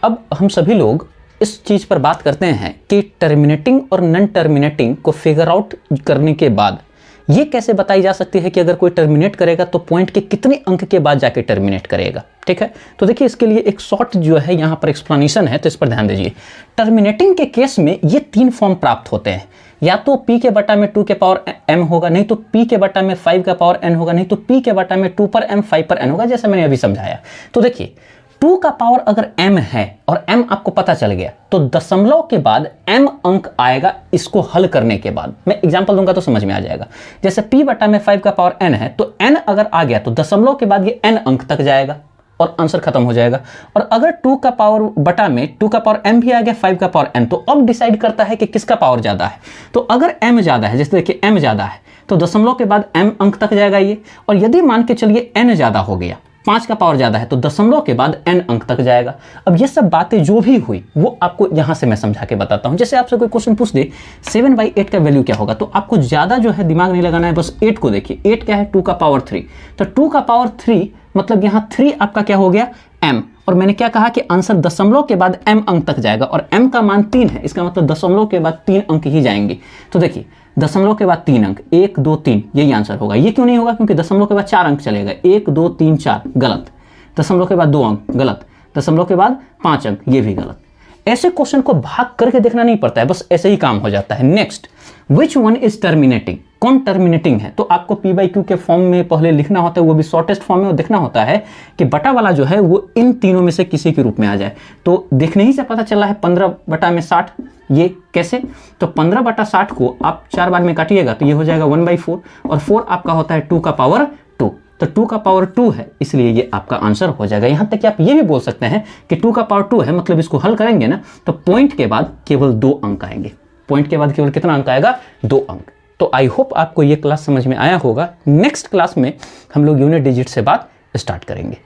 अब हम सभी लोग इस चीज पर बात करते हैं कि टर्मिनेटिंग और नॉन टर्मिनेटिंग को फिगर आउट करने के बाद ये कैसे बताई जा सकती है कि अगर कोई टर्मिनेट करेगा तो पॉइंट के कितने अंक के बाद जाके टर्मिनेट करेगा। ठीक है, तो देखिए इसके लिए एक शॉर्ट जो है यहाँ पर एक्सप्लेनेशन है, तो इस पर ध्यान दीजिए। टर्मिनेटिंग के केस में ये 3 फॉर्म प्राप्त होते हैं, या तो p के बटा में 2 के पावर m होगा, नहीं तो p के बटा में 5 का पावर n होगा, नहीं तो p के बटा में 2 पर m 5 पर n होगा, जैसे मैंने अभी समझाया। तो देखिए 2 का पावर अगर m है और m आपको पता चल गया तो दशमलव के बाद m अंक आएगा इसको हल करने के बाद। मैं एग्जांपल दूंगा तो समझ में आ जाएगा। जैसे p बटा में 5 का पावर n है, तो n अगर आ गया तो दशमलव के बाद ये n अंक तक जाएगा और आंसर खत्म हो जाएगा। और अगर 2 का पावर बटा में 2 का पावर m भी आ गया, 5 का पावर n, तो अब डिसाइड करता है कि किसका पावर ज्यादा है। तो अगर m ज्यादा है, जैसे देखिए m ज्यादा है, तो दशमलव के बाद m अंक तक जाएगा ये। और यदि मान के चलिए n ज्यादा हो गया 5 का पावर ज़्यादा है तो दशमलव के बाद n अंक तक जाएगा। अब ये सब बातें जो भी हुई वो आपको यहाँ से मैं समझा के बताता हूँ। जैसे आपसे कोई क्वेश्चन पूछ दे 7/8 का वैल्यू क्या होगा, तो आपको ज़्यादा जो है दिमाग नहीं लगाना है, बस 8 को देखिए। 8 क्या है, 2 का पावर 3, तो 2 का पावर 3 मतलब यहाँ 3 आपका क्या हो गया, m। और मैंने क्या कहा कि आंसर दशमलव के बाद m अंक तक जाएगा, और m का मान 3 है, इसका मतलब दशमलव के बाद 3 अंक ही जाएंगे। तो देखिए दशमलव के बाद 3 अंक, 1 2 3, यही आंसर होगा। ये क्यों नहीं होगा, क्योंकि दशमलव के बाद 4 अंक चलेगा, 1 2 3 4, गलत। दशमलव के बाद 2 अंक, गलत। दशमलव के बाद 5 अंक, ये भी गलत। ऐसे क्वेश्चन को भाग करके देखना नहीं पड़ता है, बस ऐसे ही काम हो जाता है। Next, which one is terminating, कौन टर्मिनेटिंग है, तो आपको p/q के फॉर्म में पहले लिखना होता है, वो भी शॉर्टेस्ट फॉर्म में, और देखना होता है कि बटा वाला जो है वो इन तीनों में से किसी के रूप में आ जाए। तो देखने ही से पता चला है 15/60, ये कैसे, तो 15/60 को आप 4 बार में काटिएगा तो ये हो जाएगा 1/4, और 4 आपका होता है 2 का पावर 2, तो 2 का पावर 2 है, इसलिए ये आपका आंसर हो जाएगा। यहां तक कि आप ये भी बोल सकते हैं कि 2 का पावर 2 है, मतलब इसको हल करेंगे ना तो पॉइंट के बाद केवल 2 अंक आएंगे। पॉइंट के बाद केवल कितना अंक आएगा, 2 अंक। तो आई होप आपको ये क्लास समझ में आया होगा। नेक्स्ट क्लास में हम लोग यूनिट डिजिट से बात स्टार्ट करेंगे।